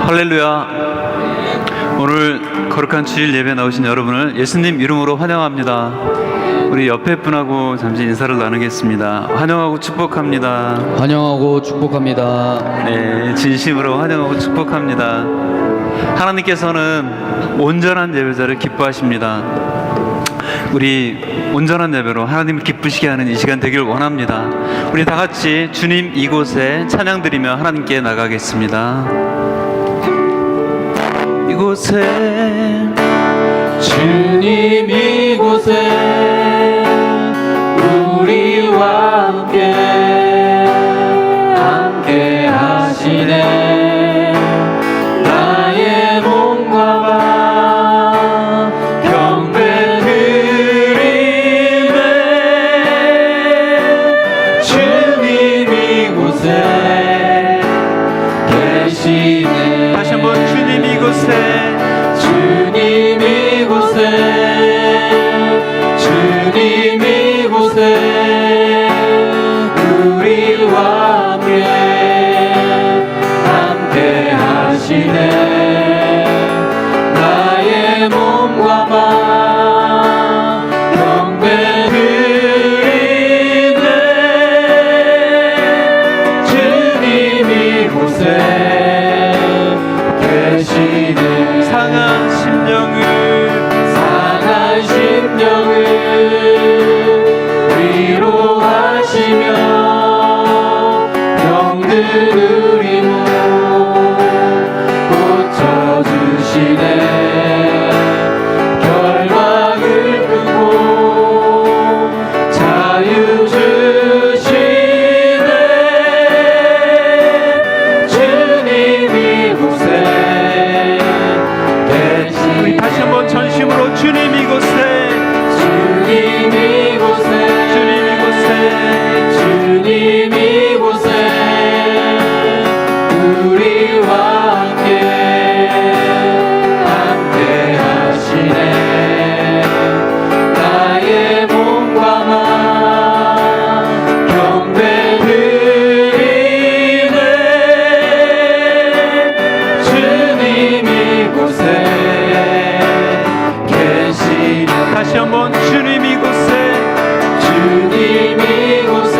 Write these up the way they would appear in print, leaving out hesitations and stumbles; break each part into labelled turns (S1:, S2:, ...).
S1: 할렐루야. 오늘 거룩한 주일 예배 나오신 여러분을 예수님 이름으로 환영합니다. 우리 옆에 분하고 잠시 인사를 나누겠습니다. 환영하고 축복합니다.
S2: 환영하고 축복합니다.
S1: 네, 진심으로 환영하고 축복합니다. 하나님께서는 온전한 예배자를 기뻐하십니다. 우리 온전한 예배로 하나님을 기쁘시게 하는 이 시간 되길 원합니다. 우리 다 같이 주님 이곳에 찬양 드리며 하나님께 나가겠습니다. 이곳에
S2: 주님 이곳에 우리와 함께 하시네. 나의 몸과 마 경배 드리네. 주님 이곳에 계시네.
S1: 다시 한번 주님 이곳에
S2: 주님 이곳에 우리와 함께 하시네. 나의 몸과 마 경배 드리네. 주님 이곳에 계시네.
S1: 상한 심령을
S2: 위로하시며 병든 우리 몸 고쳐주시네. 결박을 끊고 자유 주시네. 주님 이곳에 계시네.
S1: 우리 다시 한번 전심으로 주님 이곳에
S2: 주님 이곳에 우리와 함께 하시네. 나의 몸과 마 경배 드리네. 주님 이곳에 계시네.
S1: 다시 한번 주님 이곳에
S2: 주님 이곳에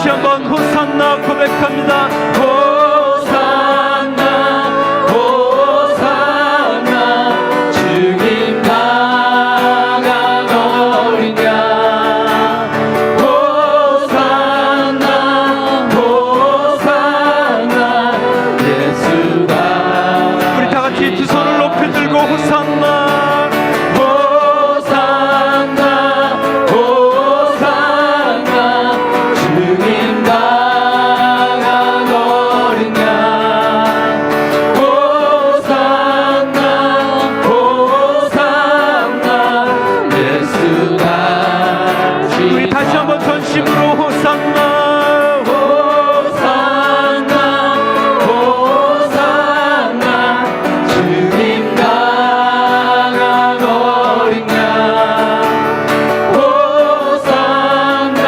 S1: 다시 한번 호산나 고백합니다.
S2: 호산나 호산나 주님 나간 어린 양 호산나 호산나 예수가
S1: 우리 다 같이 두 손을 높이 들고 호산나
S2: 호산나 호산나 주님 나간 어린 양 호산나 호산나 예수가
S1: 우리 다시 한번 전심으로 호산나
S2: 호산나 호산나 주님 나간 어린 양 호산나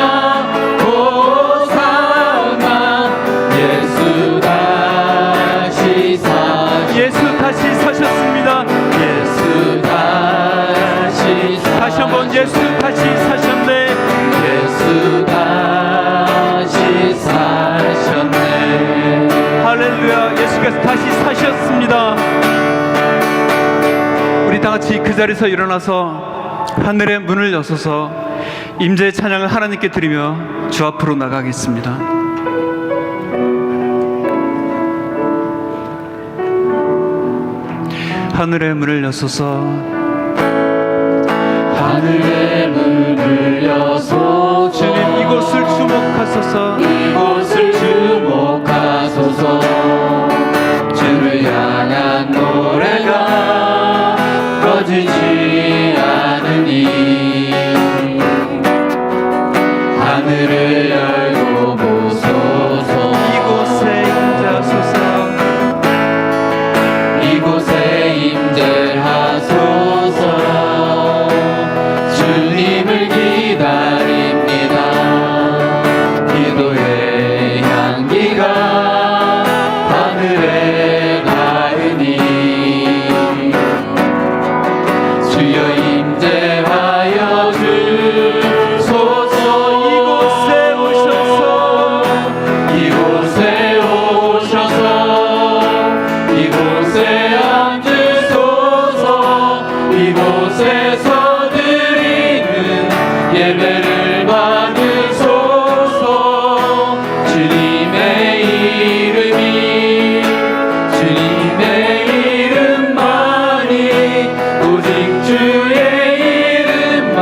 S2: 호산나 예수 다시
S1: 예수 다시 사셨습니다.
S2: 예수
S1: 다시 한번 예수 다시 사셨네.
S2: 예수 다시 사셨네.
S1: 할렐루야. 예수께서 다시 사셨습니다. 우리 다 같이 그 자리에서 일어나서 하늘의 문을 여서서 임재의 찬양을 하나님께 드리며 주 앞으로 나가겠습니다. 하늘의 문을 여서서
S2: 하늘의 문을 여소
S1: 주님 이곳을 주목하소서.
S2: 이곳을 주목하소서. 주를 향한 노래가 꺼지지 않으니 하늘을 열고 보소서.
S1: 이곳에 임재하소서.
S2: 이곳에 임재하소서. 주님을 기다립니다. 기도의 향기가 하늘에 닿으니 주여 임재하여 주소서.
S1: 이곳에 오셔서
S2: 이곳에 오셔서 이곳에 앉으소서. 이곳에서 드리는 예배를 받으소서. 주님의 이름이 주님의 이름만이 오직 주의 이름만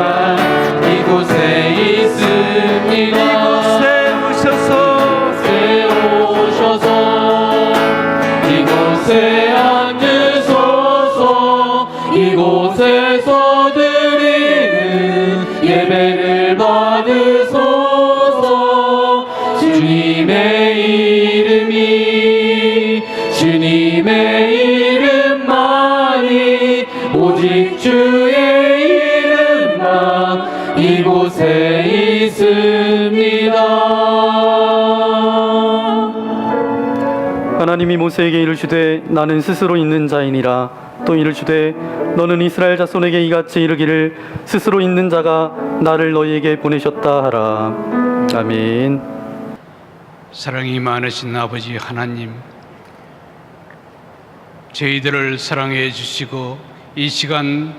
S2: 이곳에 있습니다.
S1: 이곳에 오셔서
S2: 오셔서 이곳에 앉으소서. 이곳에서 드리는 예배를 받으소서. 주님의 이름이 주님의 이름만이 오직 주의 이름만 이곳에 있습니다.
S3: 하나님이 모세에게 이르시되 나는 스스로 있는 자이니라. 또 이르시되 너는 이스라엘 자손에게 이같이 이르기를 스스로 있는 자가 나를 너희에게 보내셨다 하라. 아멘.
S4: 사랑이 많으신 아버지 하나님, 저희들을 사랑해 주시고 이 시간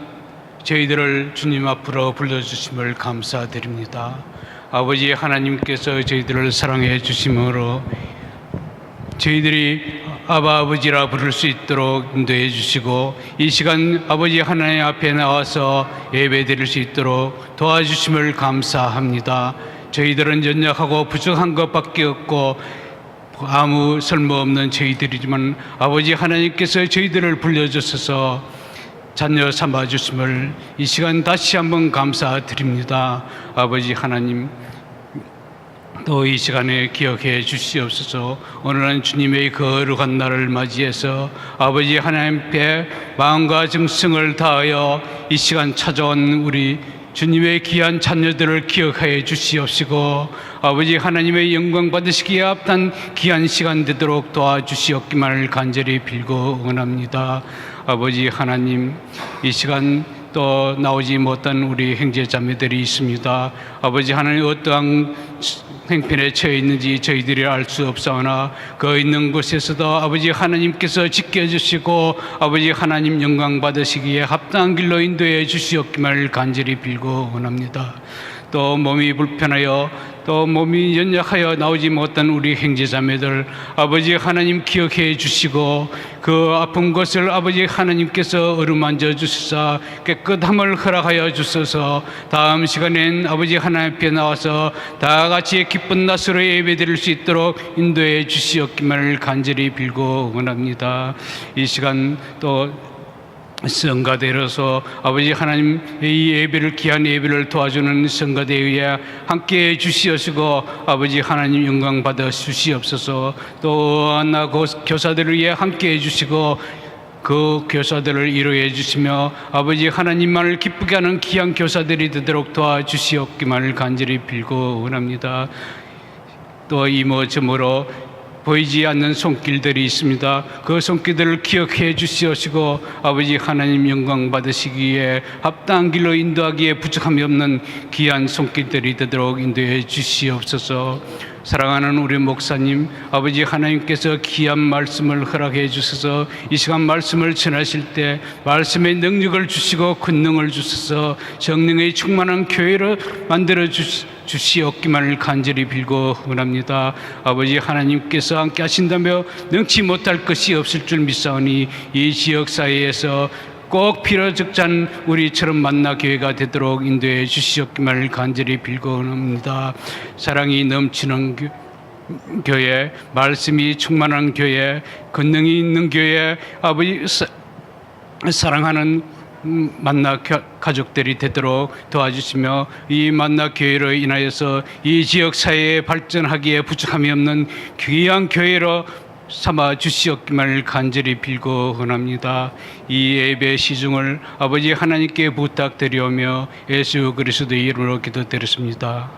S4: 저희들을 주님 앞으로 불러주심을 감사드립니다. 아버지 하나님께서 저희들을 사랑해 주심으로 저희들이 아바 아버지라 부를 수 있도록 인도해 주시고 이 시간 아버지 하나님 앞에 나와서 예배 드릴 수 있도록 도와주심을 감사합니다. 저희들은 연약하고 부족한 것밖에 없고 아무 쓸모없는 저희들이지만 아버지 하나님께서 저희들을 불러주셔서 자녀 삼아주심을 이 시간 다시 한번 감사드립니다. 아버지 하나님, 또 이 시간에 기억해 주시옵소서. 오늘은 주님의 거룩한 날을 맞이해서 아버지 하나님께 마음과 정성을 다하여 이 시간 찾아온 우리 주님의 귀한 자녀들을 기억하여 주시옵시고 아버지 하나님의 영광 받으시기에 합당한 귀한 시간 되도록 도와주시옵기만을 간절히 빌고 응원합니다. 아버지 하나님, 이 시간 또 나오지 못한 우리 형제자매들이 있습니다. 아버지 하나님, 어떠한 행편에 처해 있는지 저희들이 알 수 없사오나 그 있는 곳에서도 아버지 하나님께서 지켜주시고 아버지 하나님 영광 받으시기에 합당한 길로 인도해 주시옵기를 간절히 빌고 원합니다. 또 몸이 불편하여 또 몸이 연약하여 나오지 못한 우리 형제자매들 아버지 하나님 기억해 주시고 그 아픈 것을 아버지 하나님께서 어루만져 주시사 깨끗함을 허락하여 주셔서 다음 시간엔 아버지 하나님 앞에 나와서 다 같이 기쁜 낯으로 예배드릴 수 있도록 인도해 주시옵기를 간절히 빌고 원합니다. 이 시간 또 성가대로서 아버지 하나님 이 예배를 귀한 예배를 도와주는 성가대에 함께해 주시옵시고 아버지 하나님 영광 받아 주시옵소서. 또 하나 교사들을 위해 함께해 주시고 그 교사들을 이루어 주시며 아버지 하나님만을 기쁘게 하는 귀한 교사들이 되도록 도와주시옵기만을 간절히 빌고 원합니다. 또 이모저모로 보이지 않는 손길들이 있습니다. 그 손길들을 기억해 주시옵시고 아버지 하나님 영광 받으시기에 합당한 길로 인도하기에 부족함이 없는 귀한 손길들이 되도록 인도해 주시옵소서. 사랑하는 우리 목사님 아버지 하나님께서 귀한 말씀을 허락해 주셔서 이 시간 말씀을 전하실 때 말씀의 능력을 주시고 권능을 주셔서 성령의 충만한 교회로 만들어 주시옵기만을 간절히 빌고 원합니다. 아버지 하나님께서 함께 하신다며 능치 못할 것이 없을 줄 믿사오니 이 지역 사회에서 꼭 필요 적잔 우리처럼 만나 교회가 되도록 인도해 주시옵기만을 간절히 빌고 원합니다. 사랑이 넘치는 교회, 말씀이 충만한 교회, 권능이 있는 교회, 아버지 사랑하는 만나 가족들이 되도록 도와주시며 이 만나 교회로 인하여서 이 지역 사회에 발전하기에 부족함이 없는 귀한 교회로 삼아 주시옵기만을 간절히 빌고 원합니다. 이 예배 시중을 아버지 하나님께 부탁드리오며 예수 그리스도의 이름으로 기도드렸습니다.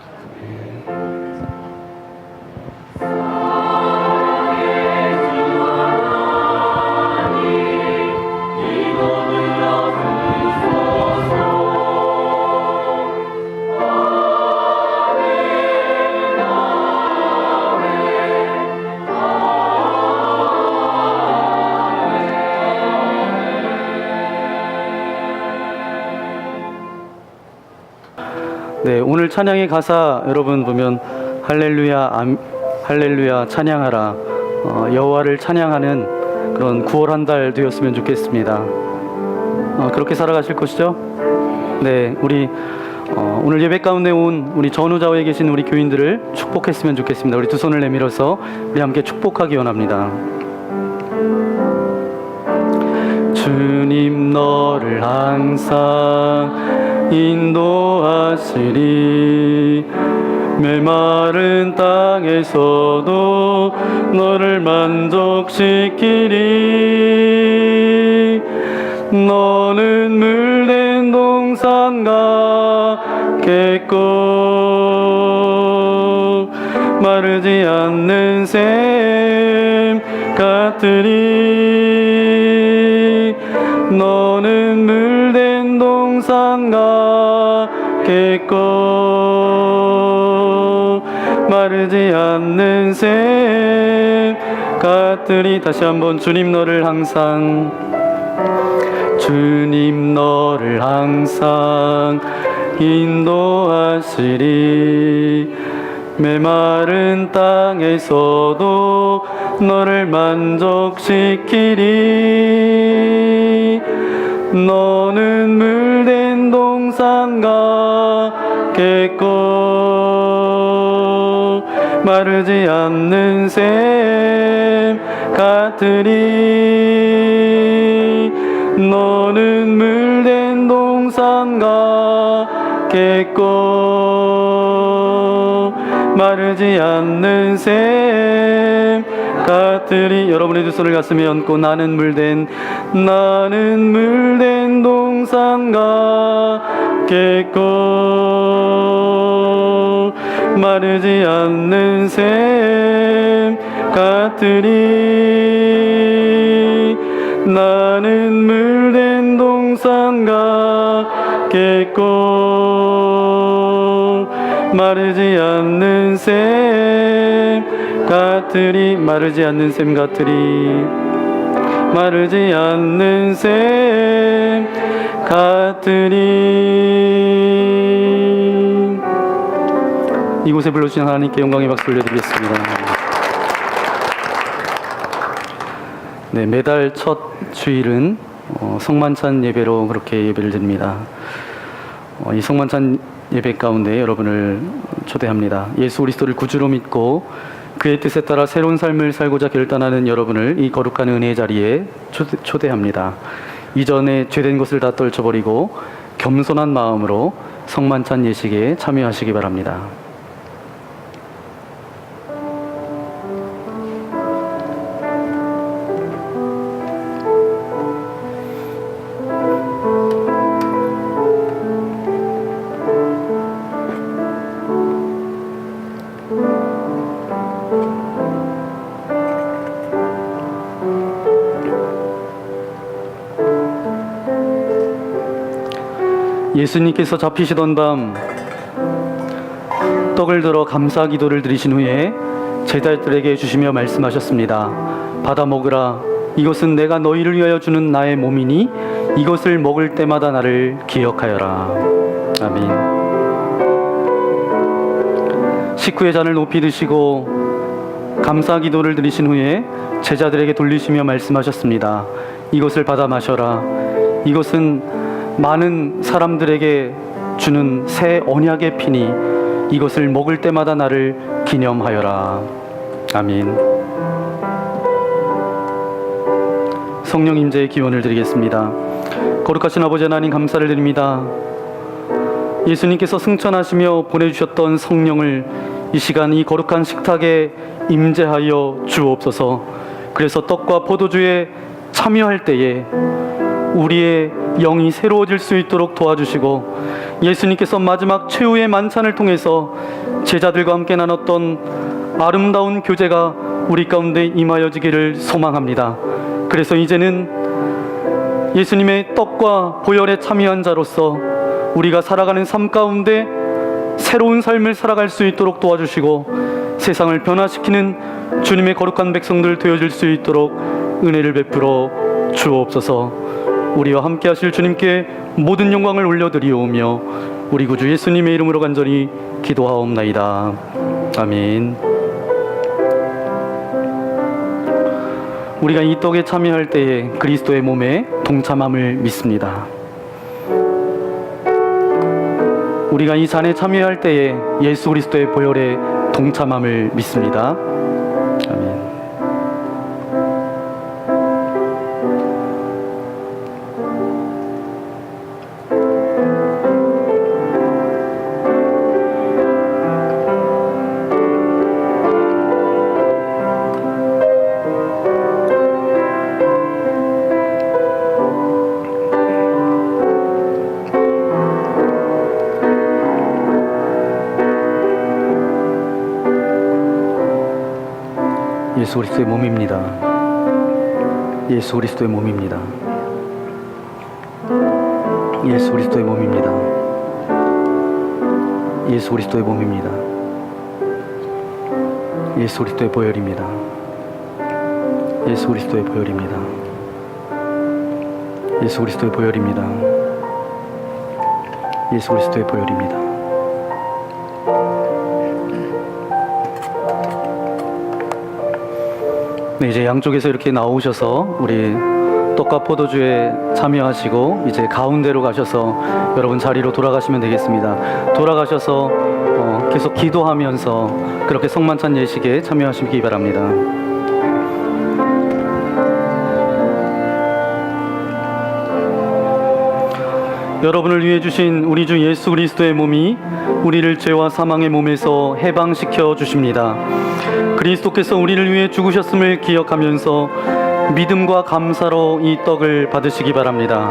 S3: 네, 오늘 찬양의 가사 여러분 보면 할렐루야 찬양하라 여호와를 찬양하는 그런 9월 한 달 되었으면 좋겠습니다. 그렇게 살아가실 것이죠? 네, 우리 오늘 예배 가운데 온 우리 전후좌우에 계신 우리 교인들을 축복했으면 좋겠습니다. 우리 두 손을 내밀어서 우리 함께 축복하기 원합니다. 주님 너를 항상 인도하시리 메마른 땅에서도 너를 만족시키리 너는 물된 동산과 객고 마르지 않는 샘 같으리 너는 물된 동산과 객고 마르지 않는 샘 같으리 다시 한번 주님 너를 항상 인도하시리 메마른 땅에서도 너를 만족시키리 너는 물된 동산과 객고 마르지 않는 샘 같으리 너는 물된 동산과 객고 마르지 않는 샘 같으리 여러분의 두 손을 가슴에 얹고 나는 물된 동산과 객고 마르지 않는 샘 같으리 나는 물된 동산과 객고 마르지 않는 샘 같으리 마르지 않는 샘 같으리 마르지 않는 샘 같으리. 이곳에 불러주신 하나님께 영광의 박수 올려드리겠습니다. 네, 매달 첫 주일은 성만찬 예배로 그렇게 예배를 드립니다. 이 성만찬 예배 가운데 여러분을 초대합니다. 예수 그리스도를 구주로 믿고 그의 뜻에 따라 새로운 삶을 살고자 결단하는 여러분을 이 거룩한 은혜의 자리에 초대합니다. 이전에 죄된 것을 다 떨쳐버리고 겸손한 마음으로 성만찬 예식에 참여하시기 바랍니다. 예수님께서 잡히시던 밤 떡을 들어 감사 기도를 드리신 후에 제자들에게 주시며 말씀하셨습니다. 받아 먹으라. 이것은 내가 너희를 위하여 주는 나의 몸이니 이것을 먹을 때마다 나를 기억하여라. 아멘. 식후에 잔을 높이 드시고 감사 기도를 드리신 후에 제자들에게 돌리시며 말씀하셨습니다. 이것을 받아 마셔라. 이것은 많은 사람들에게 주는 새 언약의 피니 이것을 먹을 때마다 나를 기념하여라. 아멘. 성령 임재의 기원을 드리겠습니다. 거룩하신 아버지 하나님 감사를 드립니다. 예수님께서 승천하시며 보내주셨던 성령을 이 시간 이 거룩한 식탁에 임재하여 주옵소서. 그래서 떡과 포도주에 참여할 때에 우리의 영이 새로워질 수 있도록 도와주시고 예수님께서 마지막 최후의 만찬을 통해서 제자들과 함께 나눴던 아름다운 교제가 우리 가운데 임하여지기를 소망합니다. 그래서 이제는 예수님의 떡과 보혈에 참여한 자로서 우리가 살아가는 삶 가운데 새로운 삶을 살아갈 수 있도록 도와주시고 세상을 변화시키는 주님의 거룩한 백성들 되어질 수 있도록 은혜를 베풀어 주옵소서. 우리와 함께 하실 주님께 모든 영광을 올려드리오며 우리 구주 예수님의 이름으로 간절히 기도하옵나이다. 아멘. 우리가 이 떡에 참여할 때에 그리스도의 몸에 동참함을 믿습니다. 우리가 이 잔에 참여할 때에 예수 그리스도의 보혈에 동참함을 믿습니다. 아멘. 예수 그리스도의 몸입니다. 예수 그리스도의 몸입니다. 예수 그리스도의 몸입니다. 예수 그리스도의 몸입니다. 예수 그리스도의 보혈입니다. 예수 그리스도의 보혈입니다. 예수 그리스도의 보혈입니다. 예수 그리스도의 보혈입니다. 네, 이제 양쪽에서 이렇게 나오셔서 우리 떡과 포도주에 참여하시고 이제 가운데로 가셔서 여러분 자리로 돌아가시면 되겠습니다. 돌아가셔서 계속 기도하면서 그렇게 성만찬 예식에 참여하시기 바랍니다. 여러분을 위해 주신 우리 주 예수 그리스도의 몸이 우리를 죄와 사망의 몸에서 해방시켜 주십니다. 그리스도께서 우리를 위해 죽으셨음을 기억하면서 믿음과 감사로 이 떡을 받으시기 바랍니다.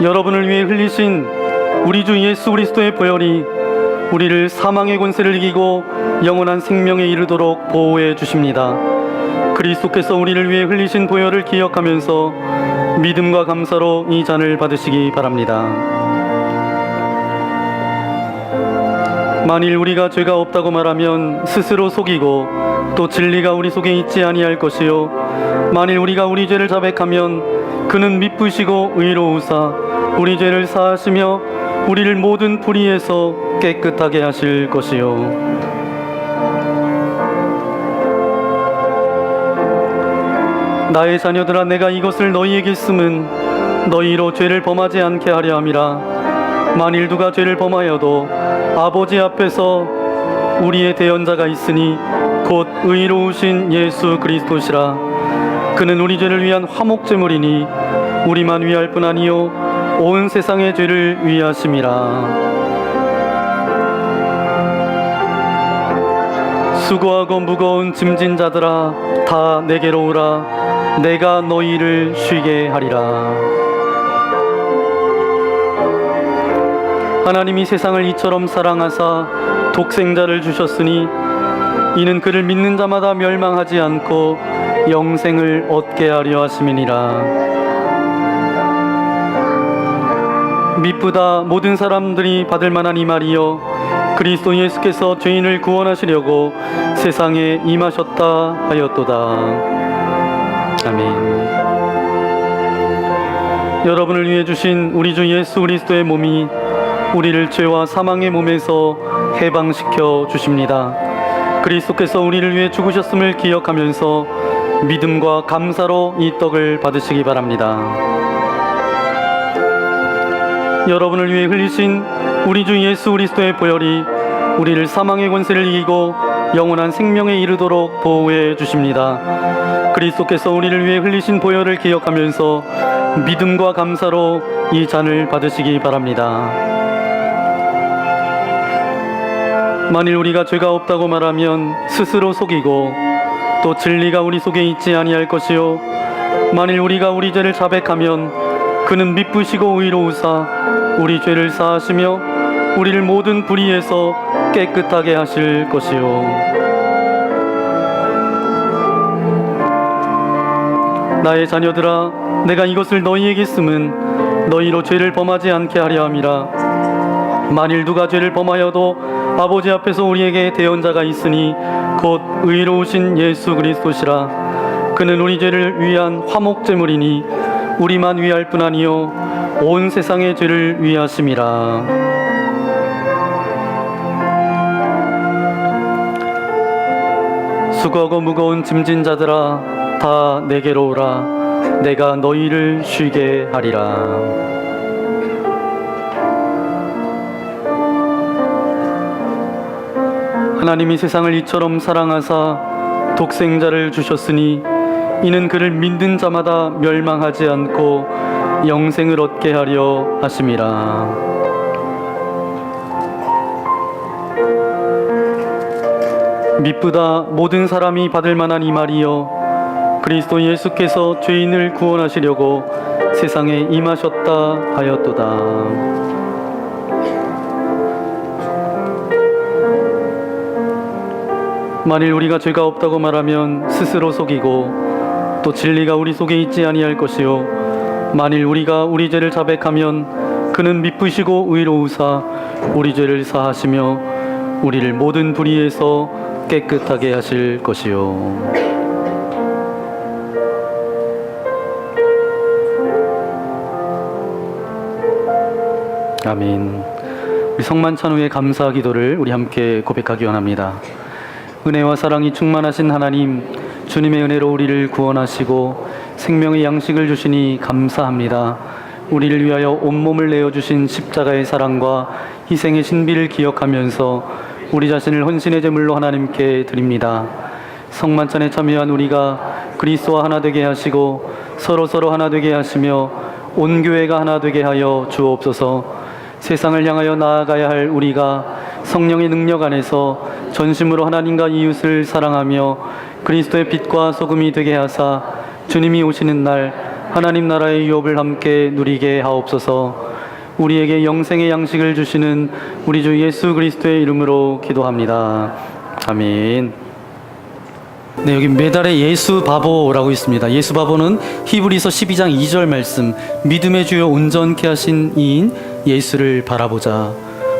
S3: 여러분을 위해 흘리신 우리 주 예수 그리스도의 보혈이 우리를 사망의 권세를 이기고 영원한 생명에 이르도록 보호해 주십니다. 그리스도께서 우리를 위해 흘리신 보혈을 기억하면서 믿음과 감사로 이 잔을 받으시기 바랍니다. 만일 우리가 죄가 없다고 말하면 스스로 속이고 또 진리가 우리 속에 있지 아니할 것이요 만일 우리가 우리 죄를 자백하면 그는 미쁘시고 의로우사 우리 죄를 사하시며 우리를 모든 불의에서 깨끗하게 하실 것이요 나의 자녀들아 내가 이것을 너희에게 쓰면 너희로 죄를 범하지 않게 하려 함이라 만일 누가 죄를 범하여도 아버지 앞에서 우리의 대언자가 있으니 곧 의로우신 예수 그리스도시라 그는 우리 죄를 위한 화목제물이니 우리만 위할 뿐 아니요 온 세상의 죄를 위하심이라 수고하고 무거운 짐진 자들아 다 내게로 오라 내가 너희를 쉬게 하리라 하나님이 세상을 이처럼 사랑하사 독생자를 주셨으니 이는 그를 믿는 자마다 멸망하지 않고 영생을 얻게 하려 하심이니라 미쁘다 모든 사람들이 받을 만한 이 말이여 그리스도 예수께서 죄인을 구원하시려고 세상에 임하셨다 하였도다 아멘. 여러분을 위해 주신 우리 주 예수 그리스도의 몸이 우리를 죄와 사망의 몸에서 해방시켜 주십니다. 그리스도께서 우리를 위해 죽으셨음을 기억하면서 믿음과 감사로 이 떡을 받으시기 바랍니다. 여러분을 위해 흘리신 우리 주 예수 그리스도의 보혈이 우리를 사망의 권세를 이기고 영원한 생명에 이르도록 보호해 주십니다. 그리스도께서 우리를 위해 흘리신 보혈을 기억하면서 믿음과 감사로 이 잔을 받으시기 바랍니다. 만일 우리가 죄가 없다고 말하면 스스로 속이고 또 진리가 우리 속에 있지 아니할 것이요 만일 우리가 우리 죄를 자백하면 그는 미쁘시고 의로우사 우리 죄를 사하시며 우리를 모든 불의에서 깨끗하게 하실 것이요 나의 자녀들아 내가 이것을 너희에게 쓰면 너희로 죄를 범하지 않게 하려 함이라 만일 누가 죄를 범하여도 아버지 앞에서 우리에게 대언자가 있으니 곧 의로우신 예수 그리스도시라 그는 우리 죄를 위한 화목제물이니 우리만 위할 뿐 아니요 온 세상의 죄를 위하심이라 수고하고 무거운 짐진 자들아 다 내게로 오라 내가 너희를 쉬게 하리라 하나님이 세상을 이처럼 사랑하사 독생자를 주셨으니 이는 그를 믿는 자마다 멸망하지 않고 영생을 얻게 하려 하심이라 미쁘다 모든 사람이 받을 만한 이 말이여 그리스도 예수께서 죄인을 구원하시려고 세상에 임하셨다 하였도다 만일 우리가 죄가 없다고 말하면 스스로 속이고 또 진리가 우리 속에 있지 아니할 것이요 만일 우리가 우리 죄를 자백하면 그는 미쁘시고 의로우사 우리 죄를 사하시며 우리를 모든 불의에서 깨끗하게 하실 것이요 아멘. 우리 성만찬 후의 감사 기도를 우리 함께 고백하기 원합니다. 은혜와 사랑이 충만하신 하나님, 주님의 은혜로 우리를 구원하시고 생명의 양식을 주시니 감사합니다. 우리를 위하여 온몸을 내어주신 십자가의 사랑과 희생의 신비를 기억하면서 우리 자신을 헌신의 제물로 하나님께 드립니다. 성만찬에 참여한 우리가 그리스도와 하나 되게 하시고 서로 하나 되게 하시며 온 교회가 하나 되게 하여 주옵소서. 세상을 향하여 나아가야 할 우리가 성령의 능력 안에서 전심으로 하나님과 이웃을 사랑하며 그리스도의 빛과 소금이 되게 하사 주님이 오시는 날 하나님 나라의 유업을 함께 누리게 하옵소서. 우리에게 영생의 양식을 주시는 우리 주 예수 그리스도의 이름으로 기도합니다. 아멘. 네, 여기 메달에 예수 바보라고 있습니다. 예수 바보는 히브리서 12장 2절 말씀, 믿음의 주요 온전케 하신 이인 예수를 바라보자.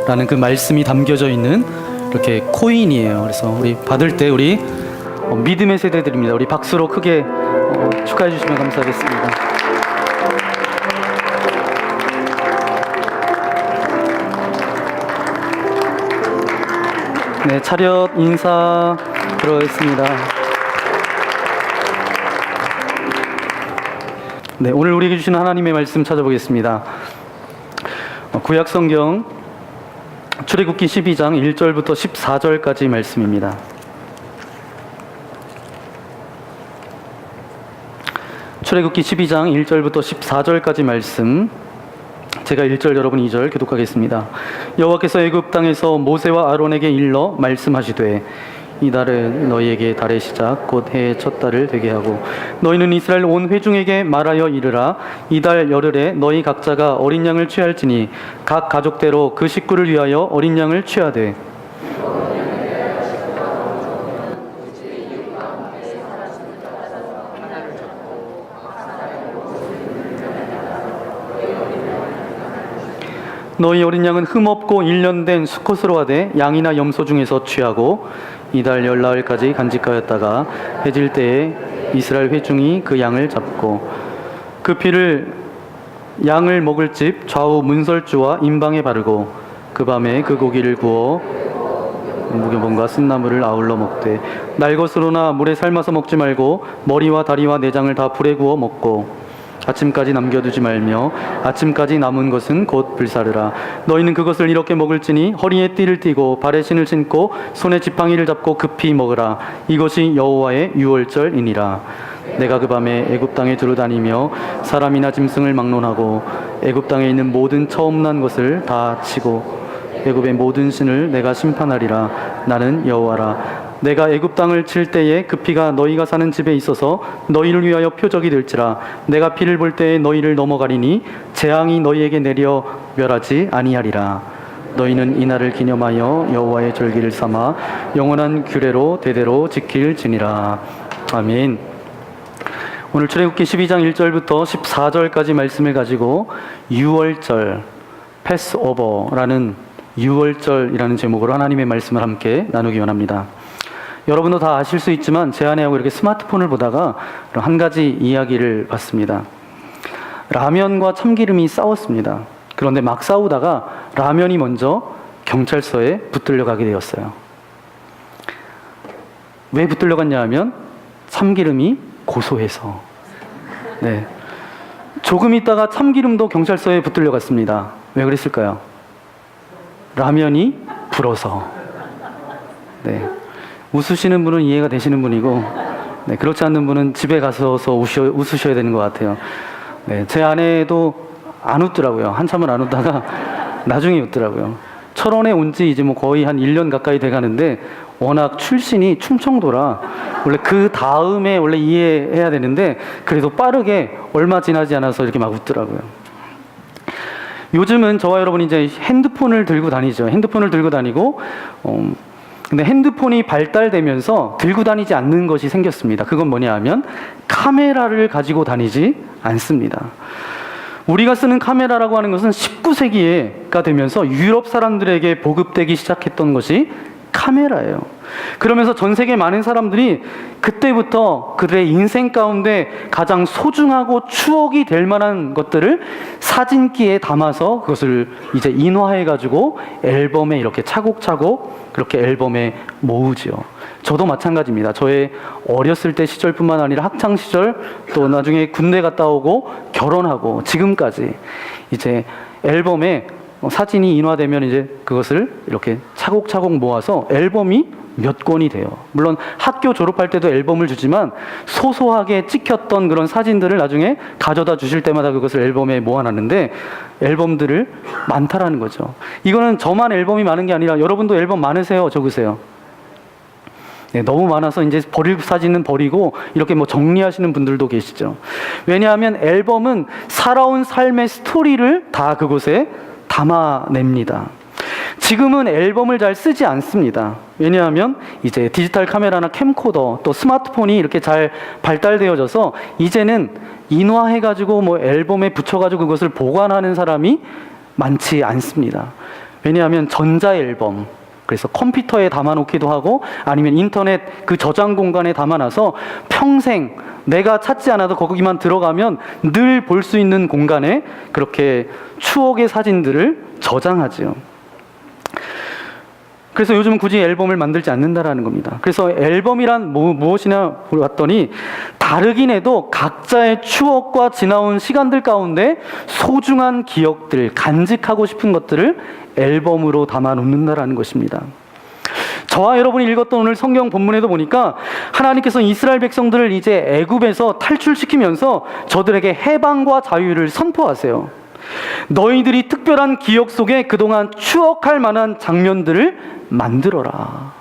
S3: 그 말씀이 담겨져 있는 이렇게 코인이에요. 그래서 우리 받을 때 우리 믿음의 세대들입니다. 우리 박수로 크게 축하해 주시면 감사하겠습니다. 네, 차렷 인사 들어가겠습니다. 네, 오늘 우리에게 주신 하나님의 말씀 찾아보겠습니다. 구약 성경 출애굽기 12장 1절부터 14절까지 말씀입니다. 출애굽기 12장 1절부터 14절까지 말씀, 제가 1절 여러분 2절 교독하겠습니다. 여호와께서 애굽 땅에서 모세와 아론에게 일러 말씀하시되 이 달은 너희에게 달의 시작 곧 해의 첫 달을 되게 하고 너희는 이스라엘 온 회중에게 말하여 이르라. 이 달 열흘에 너희 각자가 어린 양을 취할지니 각 가족대로 그 식구를 위하여 어린 양을 취하되 너희 어린 양은 흠없고 1년 된 수컷으로 하되 양이나 염소 중에서 취하고 이달 열나흘까지 간직하였다가 해질 때에 이스라엘 회중이 그 양을 잡고 그 피를 양을 먹을 집 좌우 문설주와 임방에 바르고 그 밤에 그 고기를 구워 무교본과 쓴나물을 아울러 먹되 날것으로나 물에 삶아서 먹지 말고 머리와 다리와 내장을 다 불에 구워 먹고 아침까지 남겨두지 말며 아침까지 남은 것은 곧 불사르라. 너희는 그것을 이렇게 먹을지니 허리에 띠를 띠고 발에 신을 신고 손에 지팡이를 잡고 급히 먹으라. 이것이 여호와의 유월절이니라. 내가 그 밤에 애굽 땅에 두루다니며 사람이나 짐승을 막론하고 애굽 땅에 있는 모든 처음 난 것을 다 치고 애굽의 모든 신을 내가 심판하리라. 나는 여호와라. 내가 애굽 땅을 칠 때에 그 피가 너희가 사는 집에 있어서 너희를 위하여 표적이 될지라. 내가 피를 볼 때에 너희를 넘어가리니 재앙이 너희에게 내려 멸하지 아니하리라. 너희는 이날을 기념하여 여호와의 절기를 삼아 영원한 규례로 대대로 지킬지니라. 아멘. 오늘 출애굽기 12장 1절부터 14절까지 말씀을 가지고 유월절, 패스오버라는 유월절이라는 제목으로 하나님의 말씀을 함께 나누기 원합니다. 여러분도 다 아실 수 있지만 제 아내하고 이렇게 스마트폰을 보다가 한 가지 이야기를 봤습니다. 라면과 참기름이 싸웠습니다. 그런데 막 싸우다가 라면이 먼저 경찰서에 붙들려 가게 되었어요. 왜 붙들려 갔냐 하면 참기름이 고소해서. 네. 조금 있다가 참기름도 경찰서에 붙들려 갔습니다. 왜 그랬을까요? 라면이 불어서. 네. 웃으시는 분은 이해가 되시는 분이고, 네, 그렇지 않는 분은 집에 가서 웃으셔야 되는 것 같아요. 네, 제 아내도 안 웃더라고요. 한참을 안 웃다가 나중에 웃더라고요. 철원에 온 지 이제 뭐 거의 한 1년 가까이 돼 가는데 워낙 출신이 충청도라 원래 그 다음에 원래 이해해야 되는데 그래도 빠르게 얼마 지나지 않아서 이렇게 막 웃더라고요. 요즘은 저와 여러분이 이제 핸드폰을 들고 다니죠. 핸드폰을 들고 다니고, 근데 핸드폰이 발달되면서 들고 다니지 않는 것이 생겼습니다. 그건 뭐냐 하면 카메라를 가지고 다니지 않습니다. 우리가 쓰는 카메라라고 하는 것은 19세기가 되면서 유럽 사람들에게 보급되기 시작했던 것이 카메라예요. 그러면서 전 세계 많은 사람들이 그때부터 그들의 인생 가운데 가장 소중하고 추억이 될 만한 것들을 사진기에 담아서 그것을 이제 인화해가지고 앨범에 이렇게 차곡차곡 그렇게 앨범에 모으죠. 저도 마찬가지입니다. 저의 어렸을 때 시절뿐만 아니라 학창 시절 또 나중에 군대 갔다 오고 결혼하고 지금까지 이제 앨범에 사진이 인화되면 이제 그것을 이렇게 차곡차곡 모아서 앨범이 몇 권이 돼요. 물론 학교 졸업할 때도 앨범을 주지만 소소하게 찍혔던 그런 사진들을 나중에 가져다 주실 때마다 그것을 앨범에 모아놨는데 앨범들을 많다라는 거죠. 이거는 저만 앨범이 많은 게 아니라 여러분도 앨범 많으세요? 적으세요? 네, 너무 많아서 이제 버릴 사진은 버리고 이렇게 뭐 정리하시는 분들도 계시죠. 왜냐하면 앨범은 살아온 삶의 스토리를 다 그곳에 담아냅니다. 지금은 앨범을 잘 쓰지 않습니다. 왜냐하면 이제 디지털 카메라나 캠코더 또 스마트폰이 이렇게 잘 발달되어져서 이제는 인화해가지고 뭐 앨범에 붙여가지고 그것을 보관하는 사람이 많지 않습니다. 왜냐하면 전자 앨범, 그래서 컴퓨터에 담아놓기도 하고 아니면 인터넷 그 저장 공간에 담아놔서 평생 내가 찾지 않아도 거기만 들어가면 늘 볼 수 있는 공간에 그렇게 추억의 사진들을 저장하지요. 그래서 요즘은 굳이 앨범을 만들지 않는다라는 겁니다. 그래서 앨범이란 무엇이냐 봤더니 다르긴 해도 각자의 추억과 지나온 시간들 가운데 소중한 기억들, 간직하고 싶은 것들을 앨범으로 담아놓는다라는 것입니다. 저와 여러분이 읽었던 오늘 성경 본문에도 보니까 하나님께서 이스라엘 백성들을 이제 애굽에서 탈출시키면서 저들에게 해방과 자유를 선포하세요. 너희들이 특별한 기억 속에 그동안 추억할 만한 장면들을 만들어라.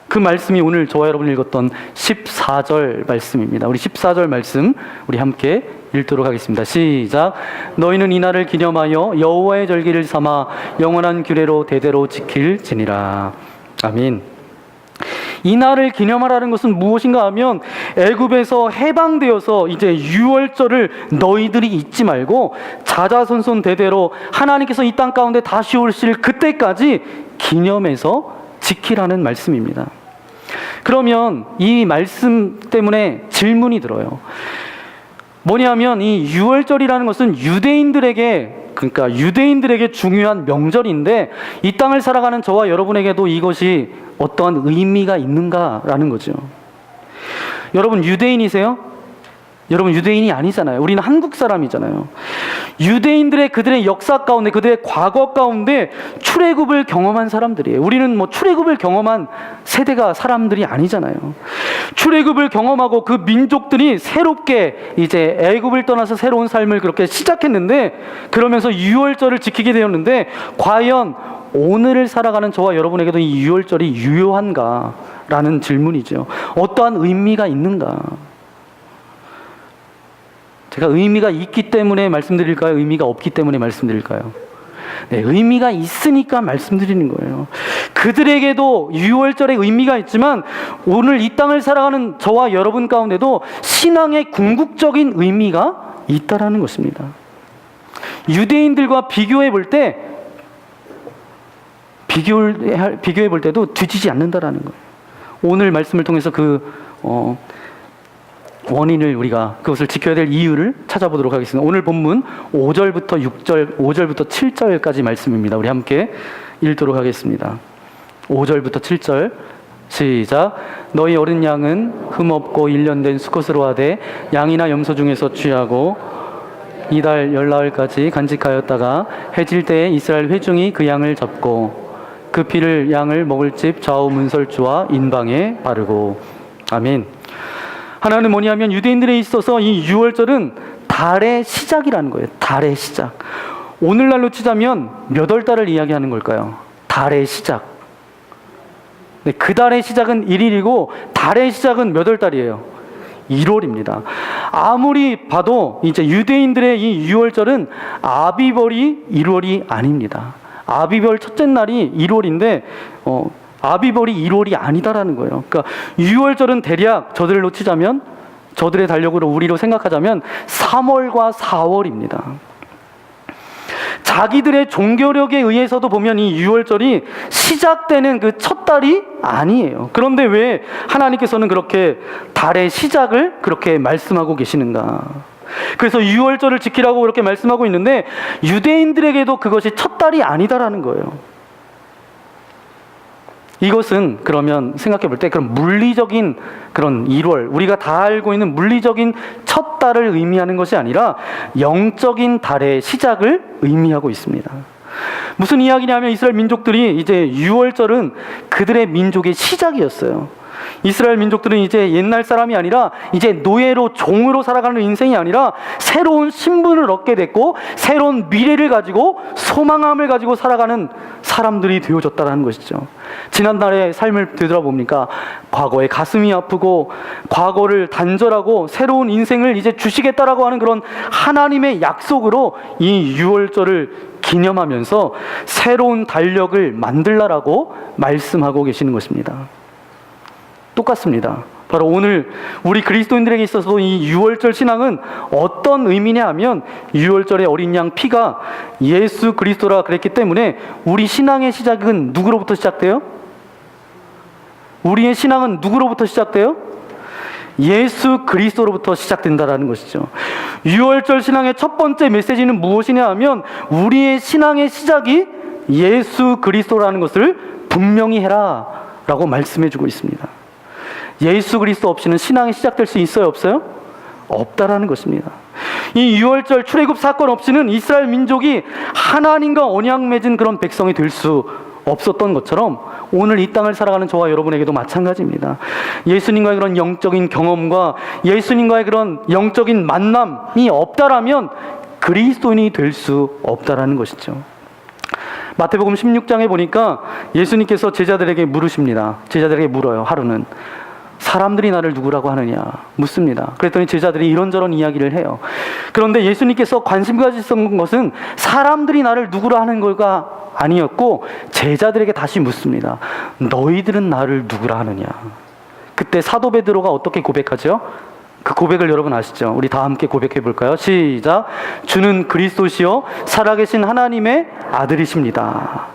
S3: 그 말씀이 오늘 저와 여러분이 읽었던 14절 말씀입니다. 우리 14절 말씀 우리 함께 읽도록 하겠습니다. 시작. 너희는 이날을 기념하여 여호와의 절기를 삼아 영원한 규례로 대대로 지킬지니라. 아멘. 이 날을 기념하라는 것은 무엇인가 하면 애굽에서 해방되어서 이제 유월절을 너희들이 잊지 말고 자자손손 대대로 하나님께서 이 땅 가운데 다시 오실 그때까지 기념해서 지키라는 말씀입니다. 그러면 이 말씀 때문에 질문이 들어요. 뭐냐면 이 유월절이라는 것은 유대인들에게 중요한 명절인데 이 땅을 살아가는 저와 여러분에게도 이것이 어떠한 의미가 있는가라는 거죠. 여러분 유대인이세요? 여러분 유대인이 아니잖아요. 우리는 한국 사람이잖아요. 유대인들의 그들의 역사 가운데 그들의 과거 가운데 출애굽을 경험한 사람들이에요. 우리는 뭐 출애굽을 경험한 세대가 사람들이 아니잖아요. 출애굽을 경험하고 그 민족들이 새롭게 이제 애굽을 떠나서 새로운 삶을 그렇게 시작했는데 그러면서 유월절을 지키게 되었는데 과연 오늘을 살아가는 저와 여러분에게도 이 유월절이 유효한가라는 질문이죠. 어떠한 의미가 있는가? 제가 의미가 있기 때문에 말씀드릴까요? 의미가 없기 때문에 말씀드릴까요? 네, 의미가 있으니까 말씀드리는 거예요. 그들에게도 유월절의 의미가 있지만 오늘 이 땅을 살아가는 저와 여러분 가운데도 신앙의 궁극적인 의미가 있다라는 것입니다. 유대인들과 비교해 볼 때도 뒤지지 않는다라는 거예요. 오늘 말씀을 통해서 원인을 우리가 그것을 지켜야 될 이유를 찾아보도록 하겠습니다. 오늘 본문 5절부터 7절까지 말씀입니다. 우리 함께 읽도록 하겠습니다. 5절부터 7절 시작. 너희 어린 양은 흠없고 1년 된 수컷으로 하되 양이나 염소 중에서 취하고 이달 열나흘까지 간직하였다가 해질 때에 이스라엘 회중이 그 양을 잡고 그 피를 양을 먹을 집 좌우 문설주와 인방에 바르고. 아멘. 하나는 뭐냐면 유대인들에 있어서 이 유월절은 달의 시작이라는 거예요. 달의 시작. 오늘날로 치자면 몇 월 달을 이야기하는 걸까요? 달의 시작. 네, 그 달의 시작은 1일이고 달의 시작은 몇 월 달이에요? 1월입니다. 아무리 봐도 이제 유대인들의 이 유월절은 아비벌이 1월이 아닙니다. 아비벌 첫째 날이 1월인데 아비벌이 1월이 아니다라는 거예요. 그러니까 유월절은 대략 저들을 놓치자면 저들의 달력으로 우리로 생각하자면 3월과 4월입니다. 자기들의 종교력에 의해서도 보면 이 유월절이 시작되는 그 첫 달이 아니에요. 그런데 왜 하나님께서는 그렇게 달의 시작을 그렇게 말씀하고 계시는가? 그래서 유월절을 지키라고 그렇게 말씀하고 있는데 유대인들에게도 그것이 첫 달이 아니다라는 거예요. 이것은 그러면 생각해 볼 때 그런 물리적인 그런 1월, 우리가 다 알고 있는 물리적인 첫 달을 의미하는 것이 아니라 영적인 달의 시작을 의미하고 있습니다. 무슨 이야기냐면 이스라엘 민족들이 이제 유월절은 그들의 민족의 시작이었어요. 이스라엘 민족들은 이제 옛날 사람이 아니라 이제 노예로 종으로 살아가는 인생이 아니라 새로운 신분을 얻게 됐고 새로운 미래를 가지고 소망함을 가지고 살아가는 사람들이 되어졌다는 것이죠. 지난날의 삶을 되돌아보니까 과거에 가슴이 아프고 과거를 단절하고 새로운 인생을 이제 주시겠다라고 하는 그런 하나님의 약속으로 이 유월절을 기념하면서 새로운 달력을 만들라라고 말씀하고 계시는 것입니다. 똑같습니다. 바로 오늘 우리 그리스도인들에게 있어서 이 유월절 신앙은 어떤 의미냐 하면, 유월절의 어린 양 피가 예수 그리스도라 그랬기 때문에 우리 신앙의 시작은 누구로부터 시작돼요? 우리의 신앙은 누구로부터 시작돼요? 예수 그리스도로부터 시작된다라는 것이죠. 유월절 신앙의 첫 번째 메시지는 무엇이냐 하면, 우리의 신앙의 시작이 예수 그리스도라는 것을 분명히 해라 라고 말씀해 주고 있습니다. 예수 그리스도 없이는 신앙이 시작될 수 있어요, 없어요? 없다라는 것입니다. 이 유월절 출애굽 사건 없이는 이스라엘 민족이 하나님과 언약 맺은 그런 백성이 될 수 없었던 것처럼, 오늘 이 땅을 살아가는 저와 여러분에게도 마찬가지입니다. 예수님과의 그런 영적인 경험과 예수님과의 그런 영적인 만남이 없다라면 그리스도인이 될 수 없다라는 것이죠. 마태복음 16장에 보니까 예수님께서 제자들에게 물으십니다. 제자들에게 물어요. 하루는 사람들이 나를 누구라고 하느냐 묻습니다. 그랬더니 제자들이 이런저런 이야기를 해요. 그런데 예수님께서 관심 가지셨던 것은 사람들이 나를 누구라 하는 걸가 아니었고, 제자들에게 다시 묻습니다. 너희들은 나를 누구라 하느냐. 그때 사도 베드로가 어떻게 고백하죠? 그 고백을 여러분 아시죠? 우리 다 함께 고백해 볼까요? 시작. 주는 그리스도시요 살아계신 하나님의 아들이십니다.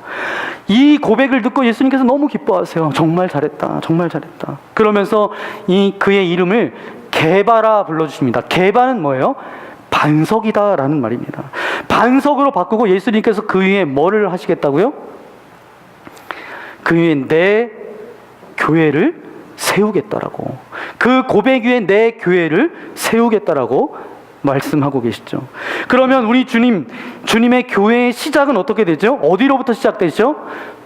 S3: 이 고백을 듣고 예수님께서 너무 기뻐하세요. 정말 잘했다, 정말 잘했다. 그러면서 그의 이름을 게바라 불러주십니다. 게바는 뭐예요? 반석이다라는 말입니다. 반석으로 바꾸고 예수님께서 그 위에 뭐를 하시겠다고요? 그 위에 내 교회를 세우겠다라고, 그 고백 위에 내 교회를 세우겠다라고 말씀하고 계시죠. 그러면 우리 주님의 교회의 시작은 어떻게 되죠? 어디로부터 시작되죠?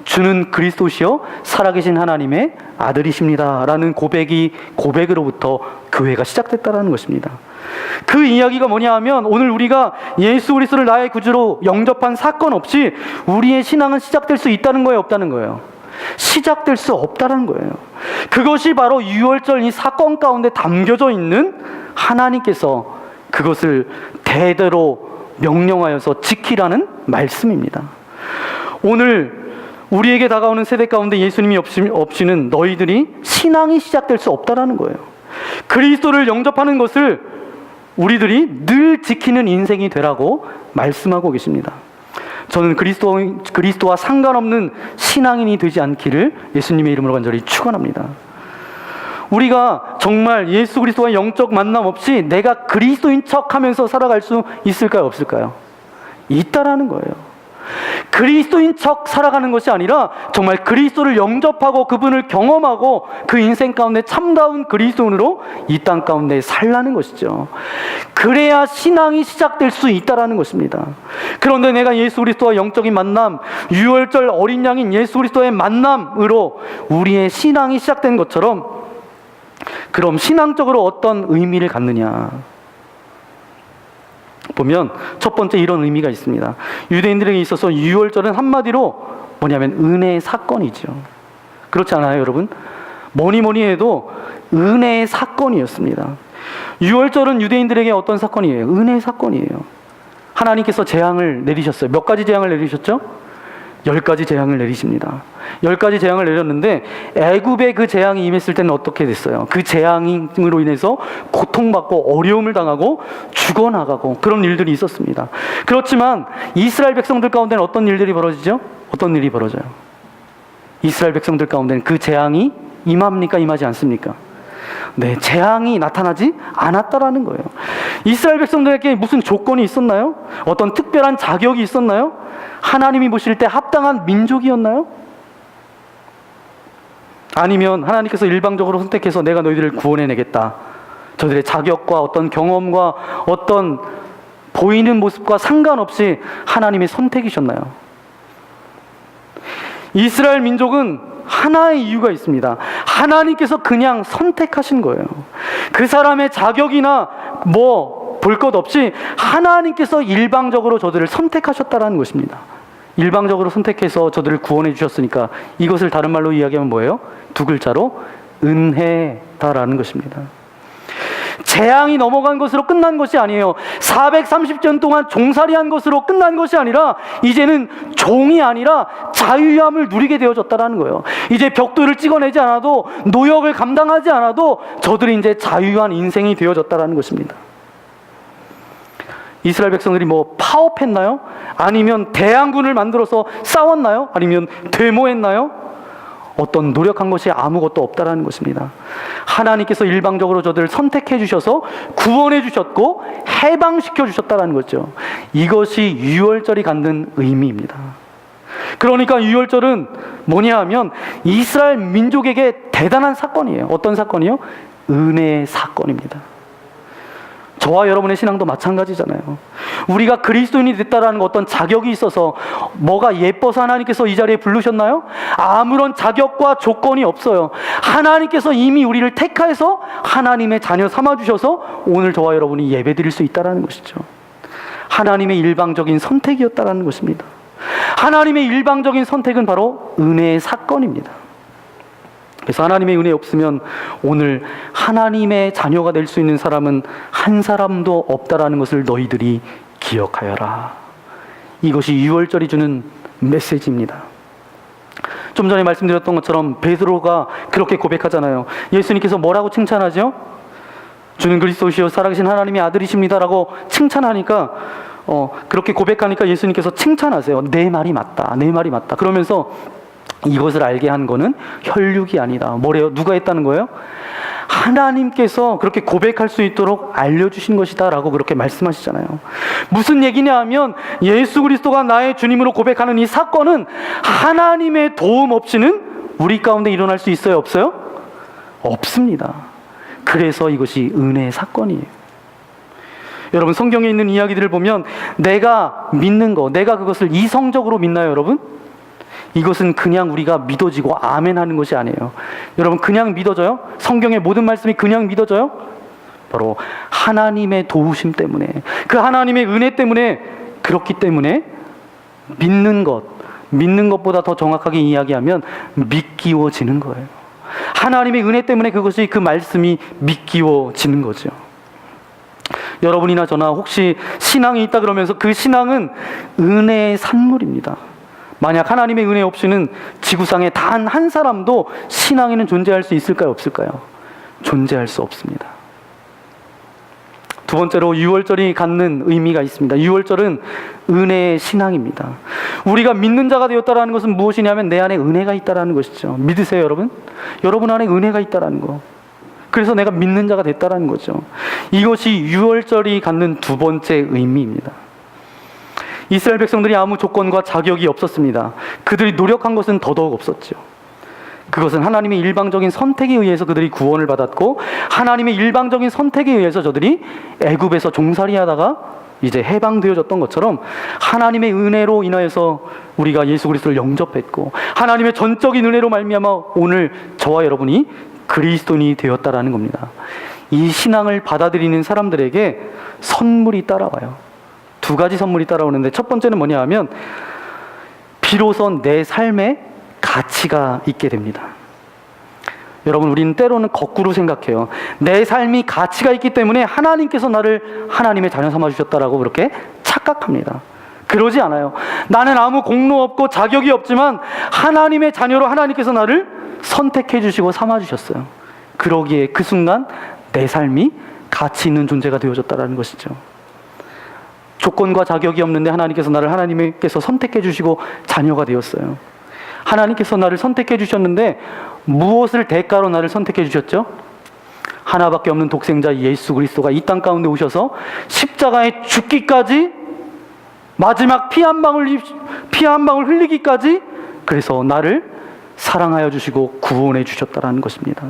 S3: 주는 그리스도시요 살아계신 하나님의 아들이십니다 라는 고백으로부터 교회가 시작됐다라는 것입니다. 그 이야기가 뭐냐 하면, 오늘 우리가 예수 그리스도를 나의 구주로 영접한 사건 없이 우리의 신앙은 시작될 수 있다는 거예요, 없다는 거예요? 시작될 수 없다는 거예요. 그것이 바로 유월절 이 사건 가운데 담겨져 있는 하나님께서 그것을 대대로 명령하여서 지키라는 말씀입니다. 오늘 우리에게 다가오는 세대 가운데 예수님이 없이는 너희들이 신앙이 시작될 수 없다라는 거예요. 그리스도를 영접하는 것을 우리들이 늘 지키는 인생이 되라고 말씀하고 계십니다. 저는 그리스도와 상관없는 신앙인이 되지 않기를 예수님의 이름으로 간절히 축원합니다. 우리가 정말 예수 그리스도와 영적 만남 없이 내가 그리스도인 척하면서 살아갈 수 있을까요, 없을까요? 있다라는 거예요. 그리스도인 척 살아가는 것이 아니라 정말 그리스도를 영접하고 그분을 경험하고 그 인생 가운데 참다운 그리스도인으로 이 땅 가운데 살라는 것이죠. 그래야 신앙이 시작될 수 있다라는 것입니다. 그런데 내가 예수 그리스도와 영적인 만남, 유월절 어린 양인 예수 그리스도의 만남으로 우리의 신앙이 시작된 것처럼, 그럼 신앙적으로 어떤 의미를 갖느냐 보면 첫 번째 이런 의미가 있습니다. 유대인들에게 있어서 유월절은 한마디로 뭐냐면 은혜의 사건이죠. 그렇지 않아요, 여러분? 뭐니 해도 은혜의 사건이었습니다. 유월절은 유대인들에게 어떤 사건이에요? 은혜의 사건이에요. 하나님께서 재앙을 내리셨어요. 몇 가지 재앙을 내리셨죠? 10가지 재앙을 내리십니다. 10가지 재앙을 내렸는데 애굽에 그 재앙이 임했을 때는 어떻게 됐어요? 그 재앙으로 인해서 고통받고 어려움을 당하고 죽어나가고 그런 일들이 있었습니다. 그렇지만 이스라엘 백성들 가운데는 어떤 일들이 벌어지죠? 어떤 일이 벌어져요? 이스라엘 백성들 가운데는 그 재앙이 임합니까? 임하지 않습니까? 네, 재앙이 나타나지 않았다라는 거예요. 이스라엘 백성들에게 무슨 조건이 있었나요? 어떤 특별한 자격이 있었나요? 하나님이 보실 때 합당한 민족이었나요? 아니면 하나님께서 일방적으로 선택해서 내가 너희들을 구원해내겠다, 저들의 자격과 어떤 경험과 어떤 보이는 모습과 상관없이 하나님의 선택이셨나요? 이스라엘 민족은 하나의 이유가 있습니다. 하나님께서 그냥 선택하신 거예요. 그 사람의 자격이나 볼 것 없이 하나님께서 일방적으로 저들을 선택하셨다라는 것입니다. 일방적으로 선택해서 저들을 구원해 주셨으니까 이것을 다른 말로 이야기하면 뭐예요? 두 글자로 은혜다라는 것입니다. 재앙이 넘어간 것으로 끝난 것이 아니에요. 430년 동안 종살이한 것으로 끝난 것이 아니라 이제는 종이 아니라 자유함을 누리게 되어졌다라는 거예요. 이제 벽돌을 찍어내지 않아도, 노역을 감당하지 않아도 저들이 이제 자유한 인생이 되어졌다라는 것입니다. 이스라엘 백성들이 뭐 파업했나요? 아니면 대항군을 만들어서 싸웠나요? 아니면 데모했나요? 어떤 노력한 것이 아무것도 없다라는 것입니다. 하나님께서 일방적으로 저들을 선택해 주셔서 구원해 주셨고 해방시켜 주셨다라는 거죠. 이것이 유월절이 갖는 의미입니다. 그러니까 유월절은 뭐냐 하면 이스라엘 민족에게 대단한 사건이에요. 어떤 사건이요? 은혜의 사건입니다. 저와 여러분의 신앙도 마찬가지잖아요. 우리가 그리스도인이 됐다라는 어떤 자격이 있어서, 뭐가 예뻐서 하나님께서 이 자리에 부르셨나요? 아무런 자격과 조건이 없어요. 하나님께서 이미 우리를 택하여서 하나님의 자녀 삼아주셔서 오늘 저와 여러분이 예배드릴 수 있다는 것이죠. 하나님의 일방적인 선택이었다는 것입니다. 하나님의 일방적인 선택은 바로 은혜의 사건입니다. 그래서 하나님의 은혜 없으면 오늘 하나님의 자녀가 될 수 있는 사람은 한 사람도 없다라는 것을 너희들이 기억하여라. 이것이 유월절이 주는 메시지입니다. 좀 전에 말씀드렸던 것처럼 베드로가 그렇게 고백하잖아요. 예수님께서 뭐라고 칭찬하죠? 주는 그리스도시요 살아계신 하나님의 아들이십니다라고 칭찬하니까, 그렇게 고백하니까 예수님께서 칭찬하세요. 내 말이 맞다, 내 말이 맞다. 그러면서 이것을 알게 한 거는 혈육이 아니다. 뭐래요? 누가 했다는 거예요? 하나님께서 그렇게 고백할 수 있도록 알려주신 것이다 라고 그렇게 말씀하시잖아요. 무슨 얘기냐 하면 예수 그리스도가 나의 주님으로 고백하는 이 사건은 하나님의 도움 없이는 우리 가운데 일어날 수 있어요? 없어요? 없습니다. 그래서 이것이 은혜의 사건이에요. 여러분, 성경에 있는 이야기들을 보면 내가 믿는 거, 내가 그것을 이성적으로 믿나요, 여러분? 이것은 그냥 우리가 믿어지고 아멘 하는 것이 아니에요. 여러분, 그냥 믿어져요? 성경의 모든 말씀이 그냥 믿어져요? 바로 하나님의 도우심 때문에, 그 하나님의 은혜 때문에, 그렇기 때문에 믿는 것보다 더 정확하게 이야기하면 믿기워지는 거예요. 하나님의 은혜 때문에 그것이, 그 말씀이 믿기워지는 거죠. 여러분이나 저나 혹시 신앙이 있다 그러면서 그 신앙은 은혜의 산물입니다. 만약 하나님의 은혜 없이는 지구상에 단 한 사람도 신앙에는 존재할 수 있을까요? 없을까요? 존재할 수 없습니다. 두 번째로 유월절이 갖는 의미가 있습니다. 유월절은 은혜의 신앙입니다. 우리가 믿는 자가 되었다는 것은 무엇이냐면 내 안에 은혜가 있다는 것이죠. 믿으세요, 여러분? 여러분 안에 은혜가 있다는 거. 그래서 내가 믿는 자가 됐다는 거죠. 이것이 유월절이 갖는 두 번째 의미입니다. 이스라엘 백성들이 아무 조건과 자격이 없었습니다. 그들이 노력한 것은 더더욱 없었죠. 그것은 하나님의 일방적인 선택에 의해서 그들이 구원을 받았고, 하나님의 일방적인 선택에 의해서 저들이 애굽에서 종살이하다가 이제 해방되어졌던 것처럼 하나님의 은혜로 인하여서 우리가 예수 그리스도를 영접했고, 하나님의 전적인 은혜로 말미암아 오늘 저와 여러분이 그리스도인이 되었다라는 겁니다. 이 신앙을 받아들이는 사람들에게 선물이 따라와요. 두 가지 선물이 따라오는데, 첫 번째는 뭐냐 하면 비로소 내 삶에 가치가 있게 됩니다. 여러분, 우리는 때로는 거꾸로 생각해요. 내 삶이 가치가 있기 때문에 하나님께서 나를 하나님의 자녀 삼아주셨다라고 그렇게 착각합니다. 그러지 않아요. 나는 아무 공로 없고 자격이 없지만 하나님의 자녀로 하나님께서 나를 선택해 주시고 삼아주셨어요. 그러기에 그 순간 내 삶이 가치 있는 존재가 되어졌다는 것이죠. 조건과 자격이 없는데 하나님께서 나를, 하나님께서 선택해 주시고 자녀가 되었어요. 하나님께서 나를 선택해 주셨는데 무엇을 대가로 나를 선택해 주셨죠? 하나밖에 없는 독생자 예수 그리스도가 이 땅 가운데 오셔서 십자가에 죽기까지, 마지막 피 한 방울 흘리기까지, 그래서 나를 사랑하여 주시고 구원해 주셨다라는 것입니다.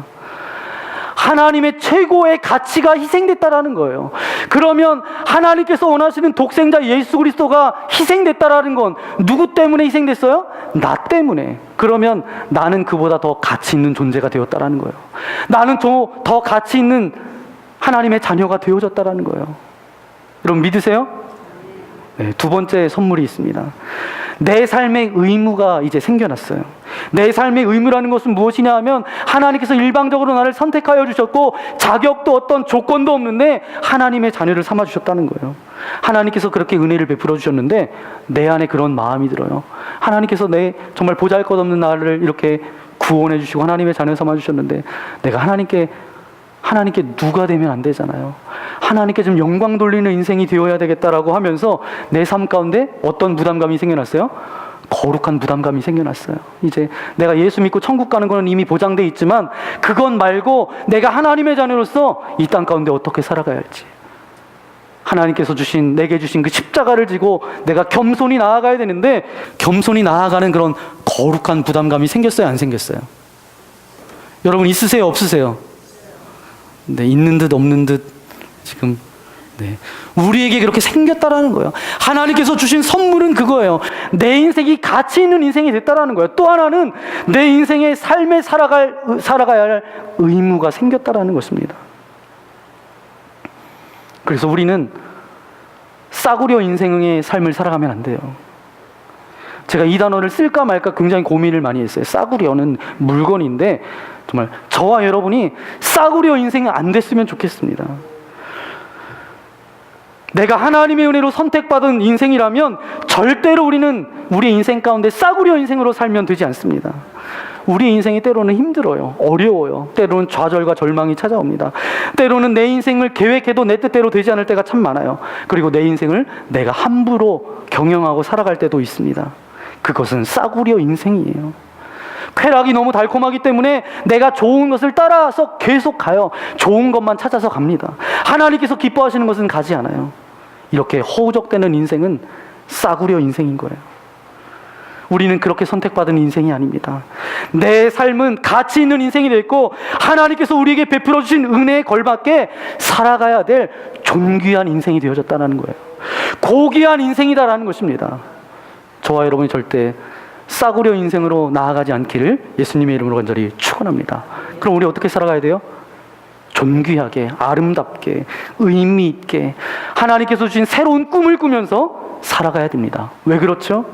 S3: 하나님의 최고의 가치가 희생됐다라는 거예요. 그러면 하나님께서 원하시는 독생자 예수 그리스도가 희생됐다라는 건 누구 때문에 희생됐어요? 나 때문에. 그러면 나는 그보다 더 가치 있는 존재가 되었다라는 거예요. 나는 더 가치 있는 하나님의 자녀가 되어졌다라는 거예요. 여러분, 믿으세요? 네, 두 번째 선물이 있습니다. 내 삶의 의무가 이제 생겨났어요. 내 삶의 의무라는 것은 무엇이냐 하면 하나님께서 일방적으로 나를 선택하여 주셨고 자격도 어떤 조건도 없는데 하나님의 자녀를 삼아 주셨다는 거예요. 하나님께서 그렇게 은혜를 베풀어 주셨는데 내 안에 그런 마음이 들어요. 하나님께서 내 정말 보잘것없는 나를 이렇게 구원해 주시고 하나님의 자녀 삼아 주셨는데 내가 하나님께 누가 되면 안 되잖아요. 하나님께 좀 영광 돌리는 인생이 되어야 되겠다라고 하면서 내 삶 가운데 어떤 부담감이 생겨났어요? 거룩한 부담감이 생겨났어요. 이제 내가 예수 믿고 천국 가는 거는 이미 보장돼 있지만 그건 말고 내가 하나님의 자녀로서 이 땅 가운데 어떻게 살아가야 할지, 하나님께서 내게 주신 그 십자가를 지고 내가 겸손히 나아가야 되는데 겸손히 나아가는 그런 거룩한 부담감이 생겼어요, 안 생겼어요? 여러분 있으세요, 없으세요? 네, 있는 듯 없는 듯 지금 우리에게 그렇게 생겼다라는 거예요. 하나님께서 주신 선물은 그거예요. 내 인생이 가치 있는 인생이 됐다라는 거예요. 또 하나는 내 인생의 삶에 살아가야 할 의무가 생겼다라는 것입니다. 그래서 우리는 싸구려 인생의 삶을 살아가면 안 돼요. 제가 이 단어를 쓸까 말까 굉장히 고민을 많이 했어요. 싸구려는 물건인데 정말 저와 여러분이 싸구려 인생은 안 됐으면 좋겠습니다. 내가 하나님의 은혜로 선택받은 인생이라면 절대로 우리는 우리의 인생 가운데 싸구려 인생으로 살면 되지 않습니다. 우리의 인생이 때로는 힘들어요. 어려워요. 때로는 좌절과 절망이 찾아옵니다. 때로는 내 인생을 계획해도 내 뜻대로 되지 않을 때가 참 많아요. 그리고 내 인생을 내가 함부로 경영하고 살아갈 때도 있습니다. 그것은 싸구려 인생이에요. 쾌락이 너무 달콤하기 때문에 내가 좋은 것을 따라서 계속 가요. 좋은 것만 찾아서 갑니다. 하나님께서 기뻐하시는 것은 가지 않아요. 이렇게 허우적대는 인생은 싸구려 인생인 거예요. 우리는 그렇게 선택받은 인생이 아닙니다. 내 삶은 가치 있는 인생이 됐고 하나님께서 우리에게 베풀어 주신 은혜에 걸맞게 살아가야 될 존귀한 인생이 되어졌다는 거예요. 고귀한 인생이다라는 것입니다. 저와 여러분이 절대 싸구려 인생으로 나아가지 않기를 예수님의 이름으로 간절히 축원합니다. 그럼 우리 어떻게 살아가야 돼요? 존귀하게, 아름답게, 의미 있게 하나님께서 주신 새로운 꿈을 꾸면서 살아가야 됩니다. 왜 그렇죠?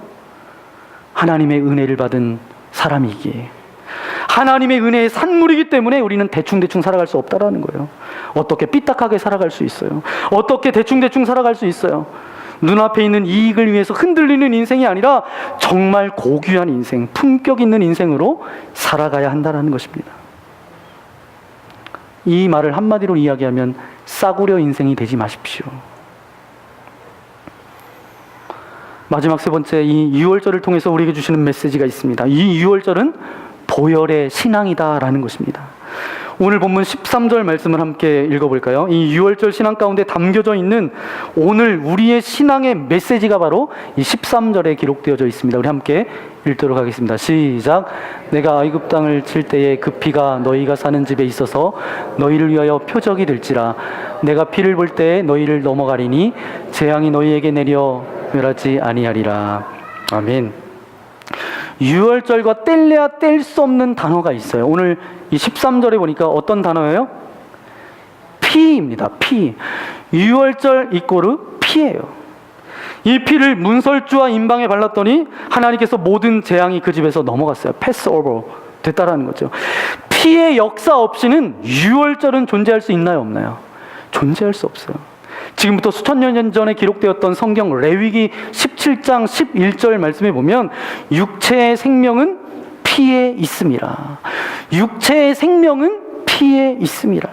S3: 하나님의 은혜를 받은 사람이기에, 하나님의 은혜의 산물이기 때문에 우리는 대충대충 살아갈 수 없다라는 거예요. 어떻게 삐딱하게 살아갈 수 있어요? 어떻게 대충대충 살아갈 수 있어요? 눈앞에 있는 이익을 위해서 흔들리는 인생이 아니라 정말 고귀한 인생, 품격 있는 인생으로 살아가야 한다는 것입니다. 이 말을 한마디로 이야기하면 싸구려 인생이 되지 마십시오. 마지막 세 번째, 이 유월절을 통해서 우리에게 주시는 메시지가 있습니다. 이 유월절은 보혈의 신앙이다라는 것입니다. 오늘 본문 13절 말씀을 함께 읽어볼까요? 이 유월절 신앙 가운데 담겨져 있는 오늘 우리의 신앙의 메시지가 바로 이 13절에 기록되어져 있습니다. 우리 함께 읽도록 하겠습니다. 시작. 내가 애굽 땅을 칠 때에 그 피가 너희가 사는 집에 있어서 너희를 위하여 표적이 될지라. 내가 피를 볼 때에 너희를 넘어가리니 재앙이 너희에게 내려 멸하지 아니하리라. 아멘. 유월절과 뗄래야 뗄 수 없는 단어가 있어요. 오늘 이 13절에 보니까 어떤 단어예요? 피입니다. 피. 유월절 이꼬르 피예요. 이 피를 문설주와 임방에 발랐더니 하나님께서 모든 재앙이 그 집에서 넘어갔어요. 패스 오버 됐다라는 거죠. 피의 역사 없이는 유월절은 존재할 수 있나요, 없나요? 존재할 수 없어요. 지금부터 수천 년 전에 기록되었던 성경 레위기 17장 11절 말씀에 보면 육체의 생명은 피에 있음이라. 육체의 생명은 피에 있음이라.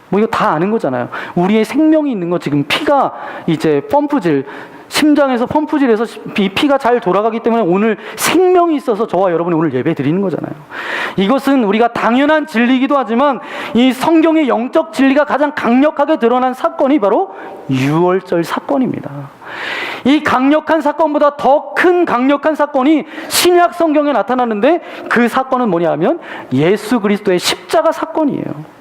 S3: 뭐 이거 다 아는 거잖아요. 우리의 생명이 있는 거 지금 피가 이제 펌프질, 심장에서 펌프질해서 이 피가 잘 돌아가기 때문에 오늘 생명이 있어서 저와 여러분이 오늘 예배 드리는 거잖아요. 이것은 우리가 당연한 진리이기도 하지만 이 성경의 영적 진리가 가장 강력하게 드러난 사건이 바로 유월절 사건입니다. 이 강력한 사건보다 더 큰 강력한 사건이 신약 성경에 나타나는데 그 사건은 뭐냐 하면 예수 그리스도의 십자가 사건이에요.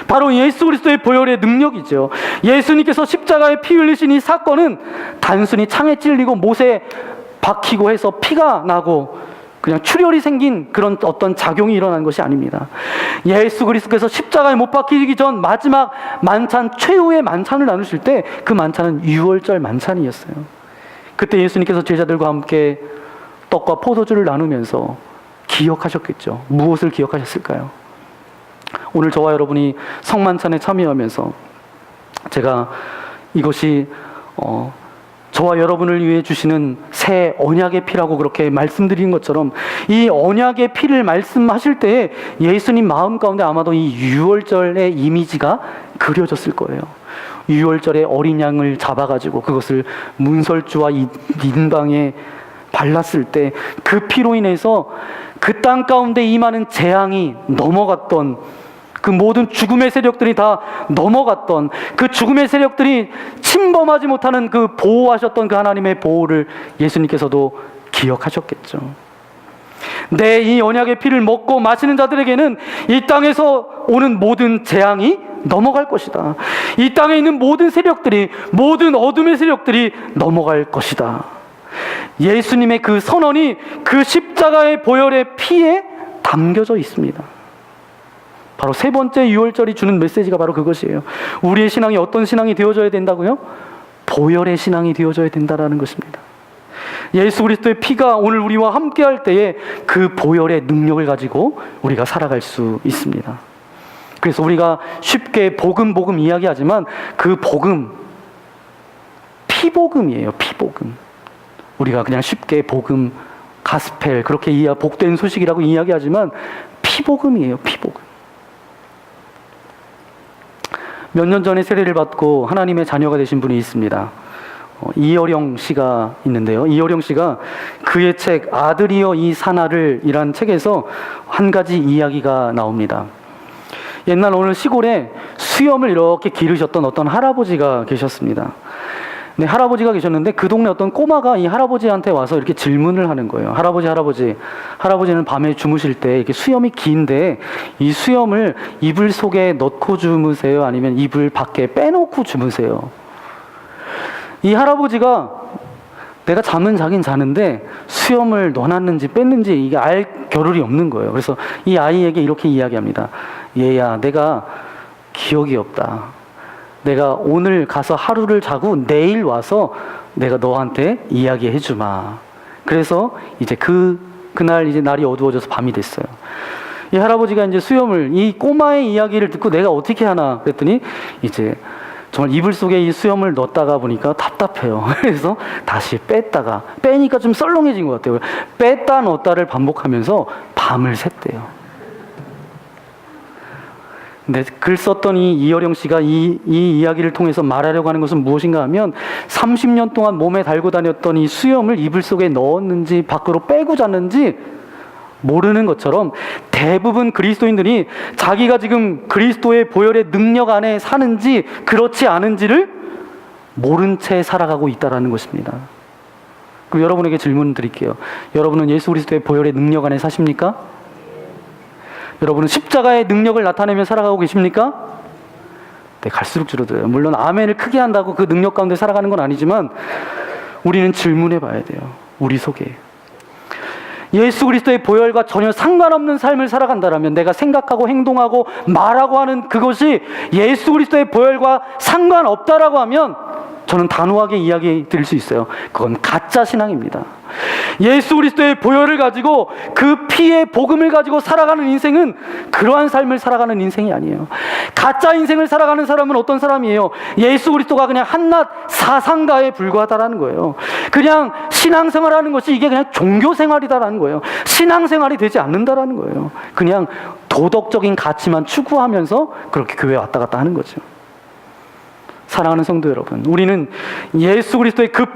S3: 바로 예수 그리스도의 보혈의 능력이죠. 예수님께서 십자가에 피 흘리신 이 사건은 단순히 창에 찔리고 못에 박히고 해서 피가 나고 그냥 출혈이 생긴 그런 어떤 작용이 일어난 것이 아닙니다. 예수 그리스도께서 십자가에 못 박히기 전 마지막 만찬, 최후의 만찬을 나누실 때 그 만찬은 유월절 만찬이었어요. 그때 예수님께서 제자들과 함께 떡과 포도주를 나누면서 기억하셨겠죠. 무엇을 기억하셨을까요? 오늘 저와 여러분이 성만찬에 참여하면서 제가 이것이 저와 여러분을 위해 주시는 새 언약의 피라고 그렇게 말씀드린 것처럼 이 언약의 피를 말씀하실 때에 예수님 마음 가운데 아마도 이 유월절의 이미지가 그려졌을 거예요. 유월절에 어린 양을 잡아가지고 그것을 문설주와 인방에 발랐을 때 그 피로 인해서 그 땅 가운데 임하는 재앙이 넘어갔던, 그 모든 죽음의 세력들이 다 넘어갔던, 그 죽음의 세력들이 침범하지 못하는 그 보호하셨던 그 하나님의 보호를 예수님께서도 기억하셨겠죠. 내 이 언약의 피를 먹고 마시는 자들에게는 이 땅에서 오는 모든 재앙이 넘어갈 것이다. 이 땅에 있는 모든 세력들이, 모든 어둠의 세력들이 넘어갈 것이다. 예수님의 그 선언이 그 십자가의 보혈의 피에 담겨져 있습니다. 바로 세 번째 유월절이 주는 메시지가 바로 그것이에요. 우리의 신앙이 어떤 신앙이 되어져야 된다고요? 보혈의 신앙이 되어져야 된다라는 것입니다. 예수 그리스도의 피가 오늘 우리와 함께 할 때에 그 보혈의 능력을 가지고 우리가 살아갈 수 있습니다. 그래서 우리가 쉽게 복음 이야기하지만 그 복음, 피복음이에요. 피복음. 우리가 그냥 쉽게 복음, 가스펠 그렇게 복된 소식이라고 이야기하지만 피복음이에요. 피복음. 몇 년 전에 세례를 받고 하나님의 자녀가 되신 분이 있습니다. 이어령 씨가 있는데요. 이어령 씨가 그의 책 아들이여 이 사나를 이란 책에서 한 가지 이야기가 나옵니다. 옛날 어느 시골에 수염을 이렇게 기르셨던 어떤 할아버지가 계셨습니다. 네, 할아버지가 계셨는데 그 동네 어떤 꼬마가 이 할아버지한테 와서 이렇게 질문을 하는 거예요. 할아버지는 밤에 주무실 때 이렇게 수염이 긴데 이 수염을 이불 속에 넣고 주무세요? 아니면 이불 밖에 빼놓고 주무세요? 이 할아버지가 내가 잠은 자긴 자는데 수염을 넣어놨는지 뺐는지 이게 알 겨를이 없는 거예요. 그래서 이 아이에게 이렇게 이야기합니다. 얘야, 내가 기억이 없다. 내가 오늘 가서 하루를 자고 내일 와서 내가 너한테 이야기해 주마. 그래서 이제 그날 이제 날이 어두워져서 밤이 됐어요. 이 할아버지가 이제 수염을, 이 꼬마의 이야기를 듣고 내가 어떻게 하나 그랬더니 이제 정말 이불 속에 이 수염을 넣었다가 보니까 답답해요. 그래서 다시 빼니까 좀 썰렁해진 것 같아요. 뺐다 넣었다를 반복하면서 밤을 샜대요. 근데 글 썼던 이 이어령 씨가 이 이야기를 통해서 말하려고 하는 것은 무엇인가 하면 30년 동안 몸에 달고 다녔던 이 수염을 이불 속에 넣었는지 밖으로 빼고 잤는지 모르는 것처럼 대부분 그리스도인들이 자기가 지금 그리스도의 보혈의 능력 안에 사는지 그렇지 않은지를 모른 채 살아가고 있다는 것입니다. 그럼 여러분에게 질문 드릴게요. 여러분은 예수 그리스도의 보혈의 능력 안에 사십니까? 여러분은 십자가의 능력을 나타내며 살아가고 계십니까? 네, 갈수록 줄어들어요. 물론 아멘을 크게 한다고 그 능력 가운데 살아가는 건 아니지만 우리는 질문해 봐야 돼요. 우리 속에 예수 그리스도의 보혈과 전혀 상관없는 삶을 살아간다면, 내가 생각하고 행동하고 말하고 하는 그것이 예수 그리스도의 보혈과 상관없다라고 하면 저는 단호하게 이야기 드릴 수 있어요. 그건 가짜 신앙입니다. 예수 그리스도의 보혈을 가지고 그 피의 복음을 가지고 살아가는 인생은 그러한 삶을 살아가는 인생이 아니에요. 가짜 인생을 살아가는 사람은 어떤 사람이에요? 예수 그리스도가 그냥 한낱 사상가에 불과하다라는 거예요. 그냥 신앙생활하는 것이 이게 그냥 종교생활이다라는 거예요. 신앙생활이 되지 않는다라는 거예요. 그냥 도덕적인 가치만 추구하면서 그렇게 교회에 왔다 갔다 하는 거죠. 사랑하는 성도 여러분, 우리는 예수 그리스도의 그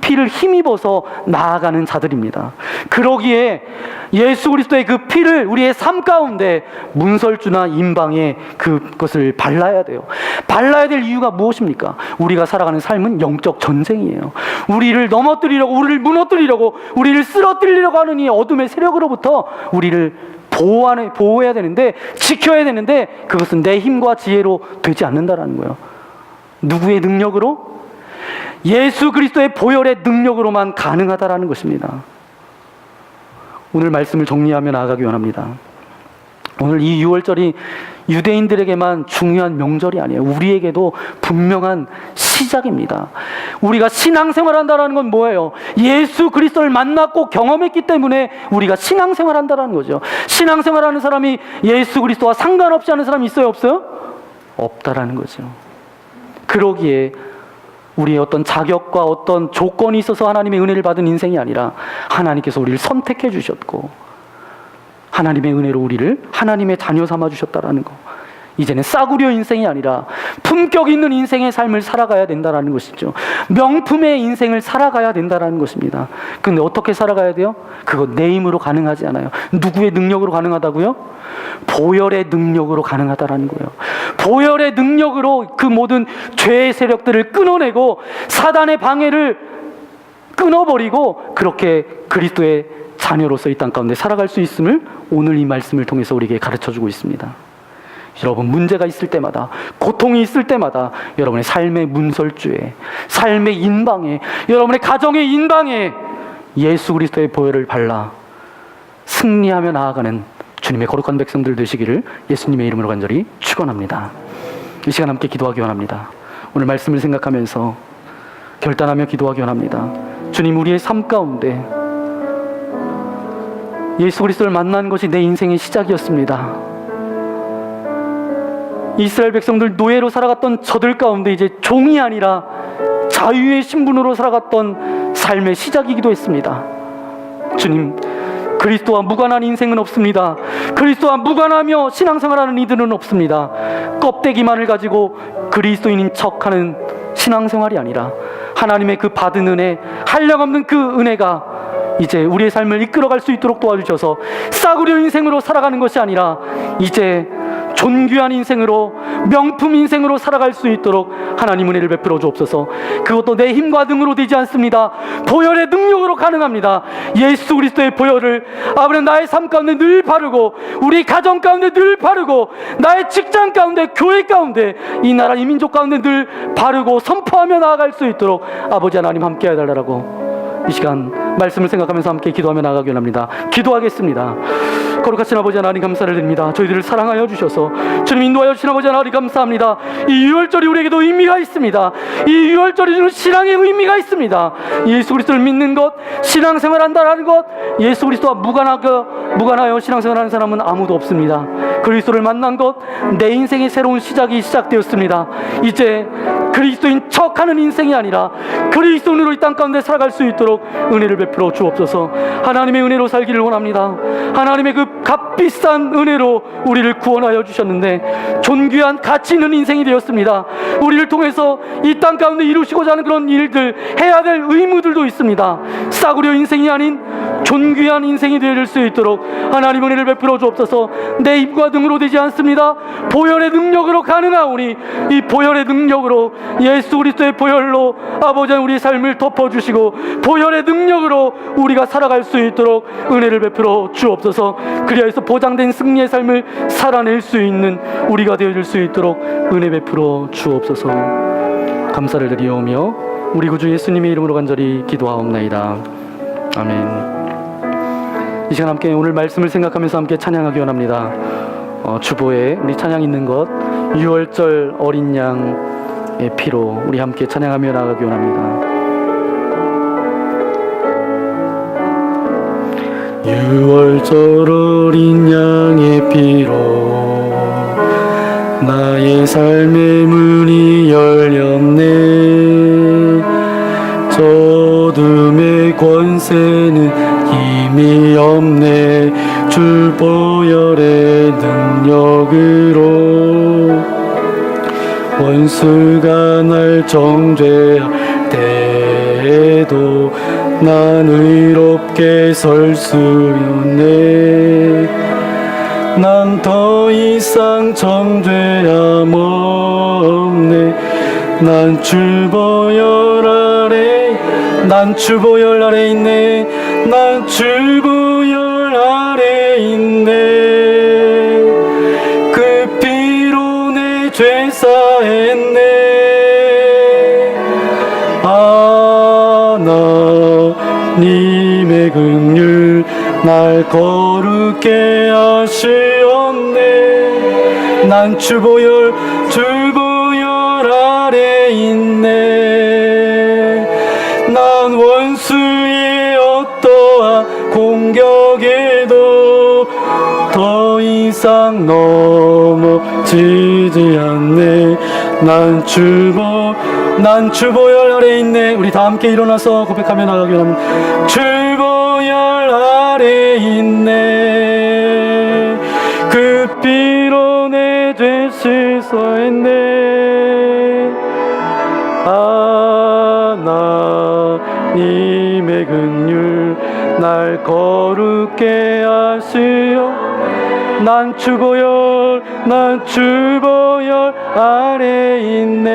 S3: 피를 힘입어서 나아가는 자들입니다. 그러기에 예수 그리스도의 그 피를 우리의 삶 가운데 문설주나 임방에 그것을 발라야 돼요. 발라야 될 이유가 무엇입니까? 우리가 살아가는 삶은 영적 전쟁이에요. 우리를 넘어뜨리려고, 우리를 무너뜨리려고, 우리를 쓰러뜨리려고 하는 이 어둠의 세력으로부터 우리를 보호해야 되는데, 지켜야 되는데, 그것은 내 힘과 지혜로 되지 않는다라는 거예요. 누구의 능력으로? 예수 그리스도의 보혈의 능력으로만 가능하다라는 것입니다. 오늘 말씀을 정리하며 나아가기 원합니다. 오늘 이 6월절이 유대인들에게만 중요한 명절이 아니에요. 우리에게도 분명한 시작입니다. 우리가 신앙생활 한다는 건 뭐예요? 예수 그리스도를 만났고 경험했기 때문에 우리가 신앙생활 한다는 거죠. 신앙생활 하는 사람이 예수 그리스도와 상관없이 하는 사람이 있어요, 없어요? 없다라는 거죠. 그러기에 우리의 어떤 자격과 어떤 조건이 있어서 하나님의 은혜를 받은 인생이 아니라 하나님께서 우리를 선택해 주셨고 하나님의 은혜로 우리를 하나님의 자녀 삼아 주셨다라는 거. 이제는 싸구려 인생이 아니라 품격 있는 인생의 삶을 살아가야 된다는 것이죠. 명품의 인생을 살아가야 된다는 것입니다. 근데 어떻게 살아가야 돼요? 그거 내 힘으로 가능하지 않아요. 누구의 능력으로 가능하다고요? 보혈의 능력으로 가능하다라는 거예요. 보혈의 능력으로 그 모든 죄의 세력들을 끊어내고 사단의 방해를 끊어버리고 그렇게 그리스도의 자녀로서 이 땅 가운데 살아갈 수 있음을 오늘 이 말씀을 통해서 우리에게 가르쳐주고 있습니다. 여러분, 문제가 있을 때마다, 고통이 있을 때마다 여러분의 삶의 문설주에, 삶의 인방에, 여러분의 가정의 인방에 예수 그리스도의 보혈을 발라 승리하며 나아가는 주님의 거룩한 백성들 되시기를 예수님의 이름으로 간절히 축원합니다. 이 시간 함께 기도하기 원합니다. 오늘 말씀을 생각하면서 결단하며 기도하기 원합니다. 주님, 우리의 삶 가운데 예수 그리스도를 만난 것이 내 인생의 시작이었습니다. 이스라엘 백성들 노예로 살아갔던 저들 가운데 이제 종이 아니라 자유의 신분으로 살아갔던 삶의 시작이기도 했습니다. 주님, 그리스도와 무관한 인생은 없습니다. 그리스도와 무관하며 신앙생활하는 이들은 없습니다. 껍데기만을 가지고 그리스도인인 척하는 신앙생활이 아니라 하나님의 그 받은 은혜, 한량없는 그 은혜가 이제 우리의 삶을 이끌어갈 수 있도록 도와주셔서 싸구려 인생으로 살아가는 것이 아니라 이제 존귀한 인생으로, 명품 인생으로 살아갈 수 있도록 하나님 은혜를 베풀어 주옵소서. 그것도 내 힘과 능으로 되지 않습니다. 보혈의 능력으로 가능합니다. 예수 그리스도의 보혈을 아버지 나의 삶 가운데 늘 바르고, 우리 가정 가운데 늘 바르고, 나의 직장 가운데, 교회 가운데, 이 나라 이 민족 가운데 늘 바르고 선포하며 나아갈 수 있도록 아버지 하나님 함께 해달라고 이 시간 말씀을 생각하면서 함께 기도하며 나아가기 원합니다. 기도하겠습니다. 거룩하신 아버지 하나님 감사를 드립니다. 저희들을 사랑하여 주셔서 주님 인도하여 주신 아버지 하나님 감사합니다. 이 유월절이 우리에게도 의미가 있습니다. 이 유월절이 주는 신앙의 의미가 있습니다. 예수 그리스도를 믿는 것, 신앙생활한다라는 것, 예수 그리스도와 무관하여 신앙생활하는 사람은 아무도 없습니다. 그리스도를 만난 것, 내 인생의 새로운 시작이 시작되었습니다. 이제 그리스도인 척하는 인생이 아니라 그리스도인으로 이 땅 가운데 살아갈 수 있도록 은혜를 베풀어 주옵소서. 하나님의 은혜로 살기를 원합니다. 하나님의 그 값비싼 은혜로 우리를 구원하여 주셨는데 존귀한 가치 있는 인생이 되었습니다. 우리를 통해서 이 땅 가운데 이루시고자 하는 그런 일들, 해야 될 의무들도 있습니다. 싸구려 인생이 아닌 존귀한 인생이 될 수 있도록 하나님 은혜를 베풀어 주옵소서. 내 입과 등으로 되지 않습니다. 보혈의 능력으로 가능하오니 이 보혈의 능력으로, 예수 그리스도의 보혈로 아버지 우리의 삶을 덮어주시고 보혈의 능력으로 우리가 살아갈 수 있도록 은혜를 베풀어 주옵소서. 그리하여서 보장된 승리의 삶을 살아낼 수 있는 우리가 되어줄 수 있도록 은혜 베풀어 주옵소서. 감사를 드리오며 우리 구주 예수님의 이름으로 간절히 기도하옵나이다. 아멘. 이 시간 함께 오늘 말씀을 생각하면서 함께 찬양하기 원합니다. 주보에 우리 찬양 있는 것, 유월절 어린 양의 피로 우리 함께 찬양하며 나아가기 원합니다. 유월절 어린 양의 피로 나의 삶의 문이 열렸네. 어둠의 권세는 힘이 없네. 주 보혈의 능력으로 원수가 날 정죄할 때에도 난 의롭게 설 수 있네. 난 더 이상 정죄함 없네. 난 주 보혈 아래 있네. 난 주 보혈 아래 있네. 그 피로 내 죄 사했네. 하나님의 긍휼 날 거룩게 하시었네. 난 주 보혈 아래 있네. 더 이상 넘어지지 않네. 난 주보열 아래 있네. 우리 다 함께 일어나서 고백하며 나가기 합니다. 주보열 아래 있네. 그 피로 내 죄 씻어했네. 하나님의 긍휼 날 거룩게 하시어 난 주보열 아래 있네.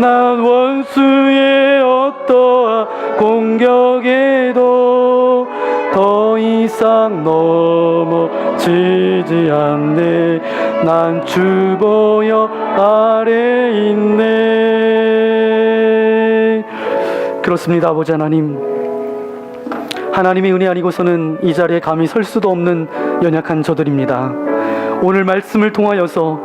S3: 난 원수의 어떠한 공격에도 더 이상 넘어지지 않네. 난 주보열 아래 있네. 그렇습니다. 아버지 하나님, 하나님의 은혜 아니고서는 이 자리에 감히 설 수도 없는 연약한 저들입니다. 오늘 말씀을 통하여서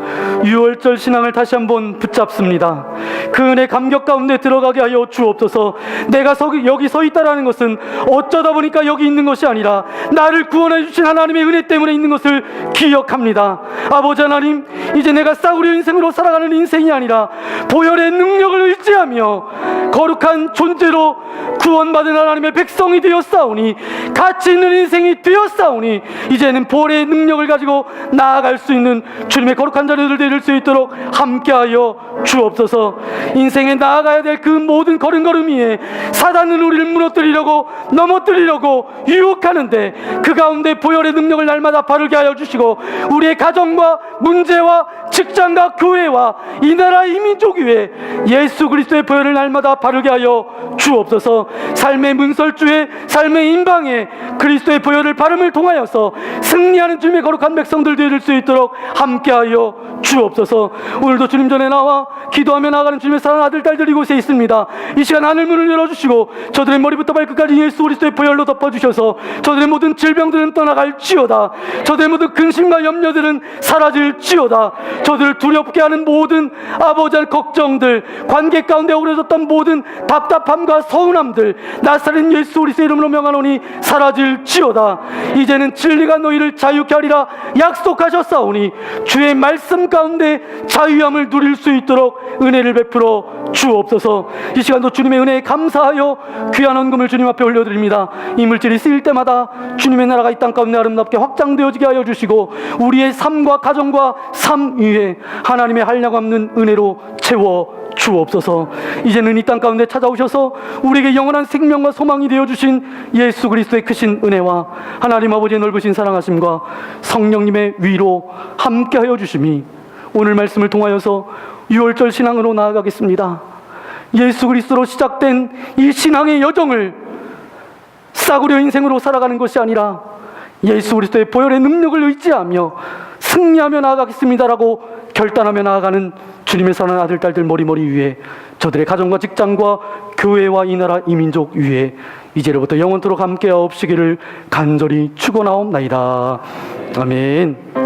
S3: 유월절 신앙을 다시 한번 붙잡습니다. 그 은혜 감격 가운데 들어가게 하여 주옵소서. 내가 여기 서 있다라는 것은 어쩌다 보니까 여기 있는 것이 아니라 나를 구원해 주신 하나님의 은혜 때문에 있는 것을 기억합니다. 아버지 하나님, 이제 내가 싸구려 인생으로 살아가는 인생이 아니라 보혈의 능력을 의지하며 거룩한 존재로 구원받은 하나님의 백성이 되었사오니, 가치 있는 인생이 되었사오니, 이제는 보혈의 능력을 가지고 나아갈 수 있는 주님의 거룩한 자녀들 될 수 있도록 함께하여 주옵소서. 인생에 나아가야 될 그 모든 걸음걸음 위에 사단은 우리를 무너뜨리려고 넘어뜨리려고 유혹하는데, 그 가운데 보혈의 능력을 날마다 바르게 하여 주시고, 우리의 가정과 문제와 직장과 교회와 이 나라 이 민족 위에 예수 그리스도의 보혈을 날마다 바르게 하여 주옵소서. 삶의 문설주에, 삶의 인방에 그리스도의 보혈을 바름을 통하여서 승리하는 주님의 거룩한 백성들 될 수 있도록 함께하여 주옵소서. 오늘도 주님 전에 나와 기도하며 나아가는 주님의 사랑하는 아들 딸들 이곳에 있습니다. 이 시간 하늘문을 열어주시고 저들의 머리부터 발끝까지 예수 그리스도의 보혈로 덮어주셔서 저들의 모든 질병들은 떠나갈지어다. 저들의 모든 근심과 염려들은 사라질지어다. 저들을 두렵게 하는 모든 아버지 걱정들, 관계 가운데 오그려졌던 모든 답답함과 서운함들 나사렛 예수 그리스도의 이름으로 명하노니 사라질지어다. 이제는 진리가 너희를 자유케 하리라 약속하셨사오니 주의 말씀 가운데 자유함을 누릴 수 있도록 은혜를 베풀어 주옵소서. 이 시간도 주님의 은혜에 감사하여 귀한 헌금을 주님 앞에 올려드립니다. 이 물질이 쓰일 때마다 주님의 나라가 이 땅 가운데 아름답게 확장되어지게 하여 주시고, 우리의 삶과 가정과 삶 위에 하나님의 한량없는 은혜로 채워 주옵소서. 이제는 이 땅 가운데 찾아오셔서 우리에게 영원한 생명과 소망이 되어주신 예수 그리스도의 크신 은혜와 하나님 아버지의 넓으신 사랑하심과 성령님의 위로 함께하여 주심이 오늘 말씀을 통하여서 유월절 신앙으로 나아가겠습니다. 예수 그리스도로 시작된 이 신앙의 여정을 싸구려 인생으로 살아가는 것이 아니라 예수 그리스도의 보혈의 능력을 의지하며 승리하며 나아가겠습니다라고 결단하며 나아가는 주님의 사랑하는 아들 딸들 머리머리 위에, 저들의 가정과 직장과 교회와 이 나라 이 민족 위에 이제로부터 영원토록 함께하옵시기를 간절히 축원하옵나이다. 아멘.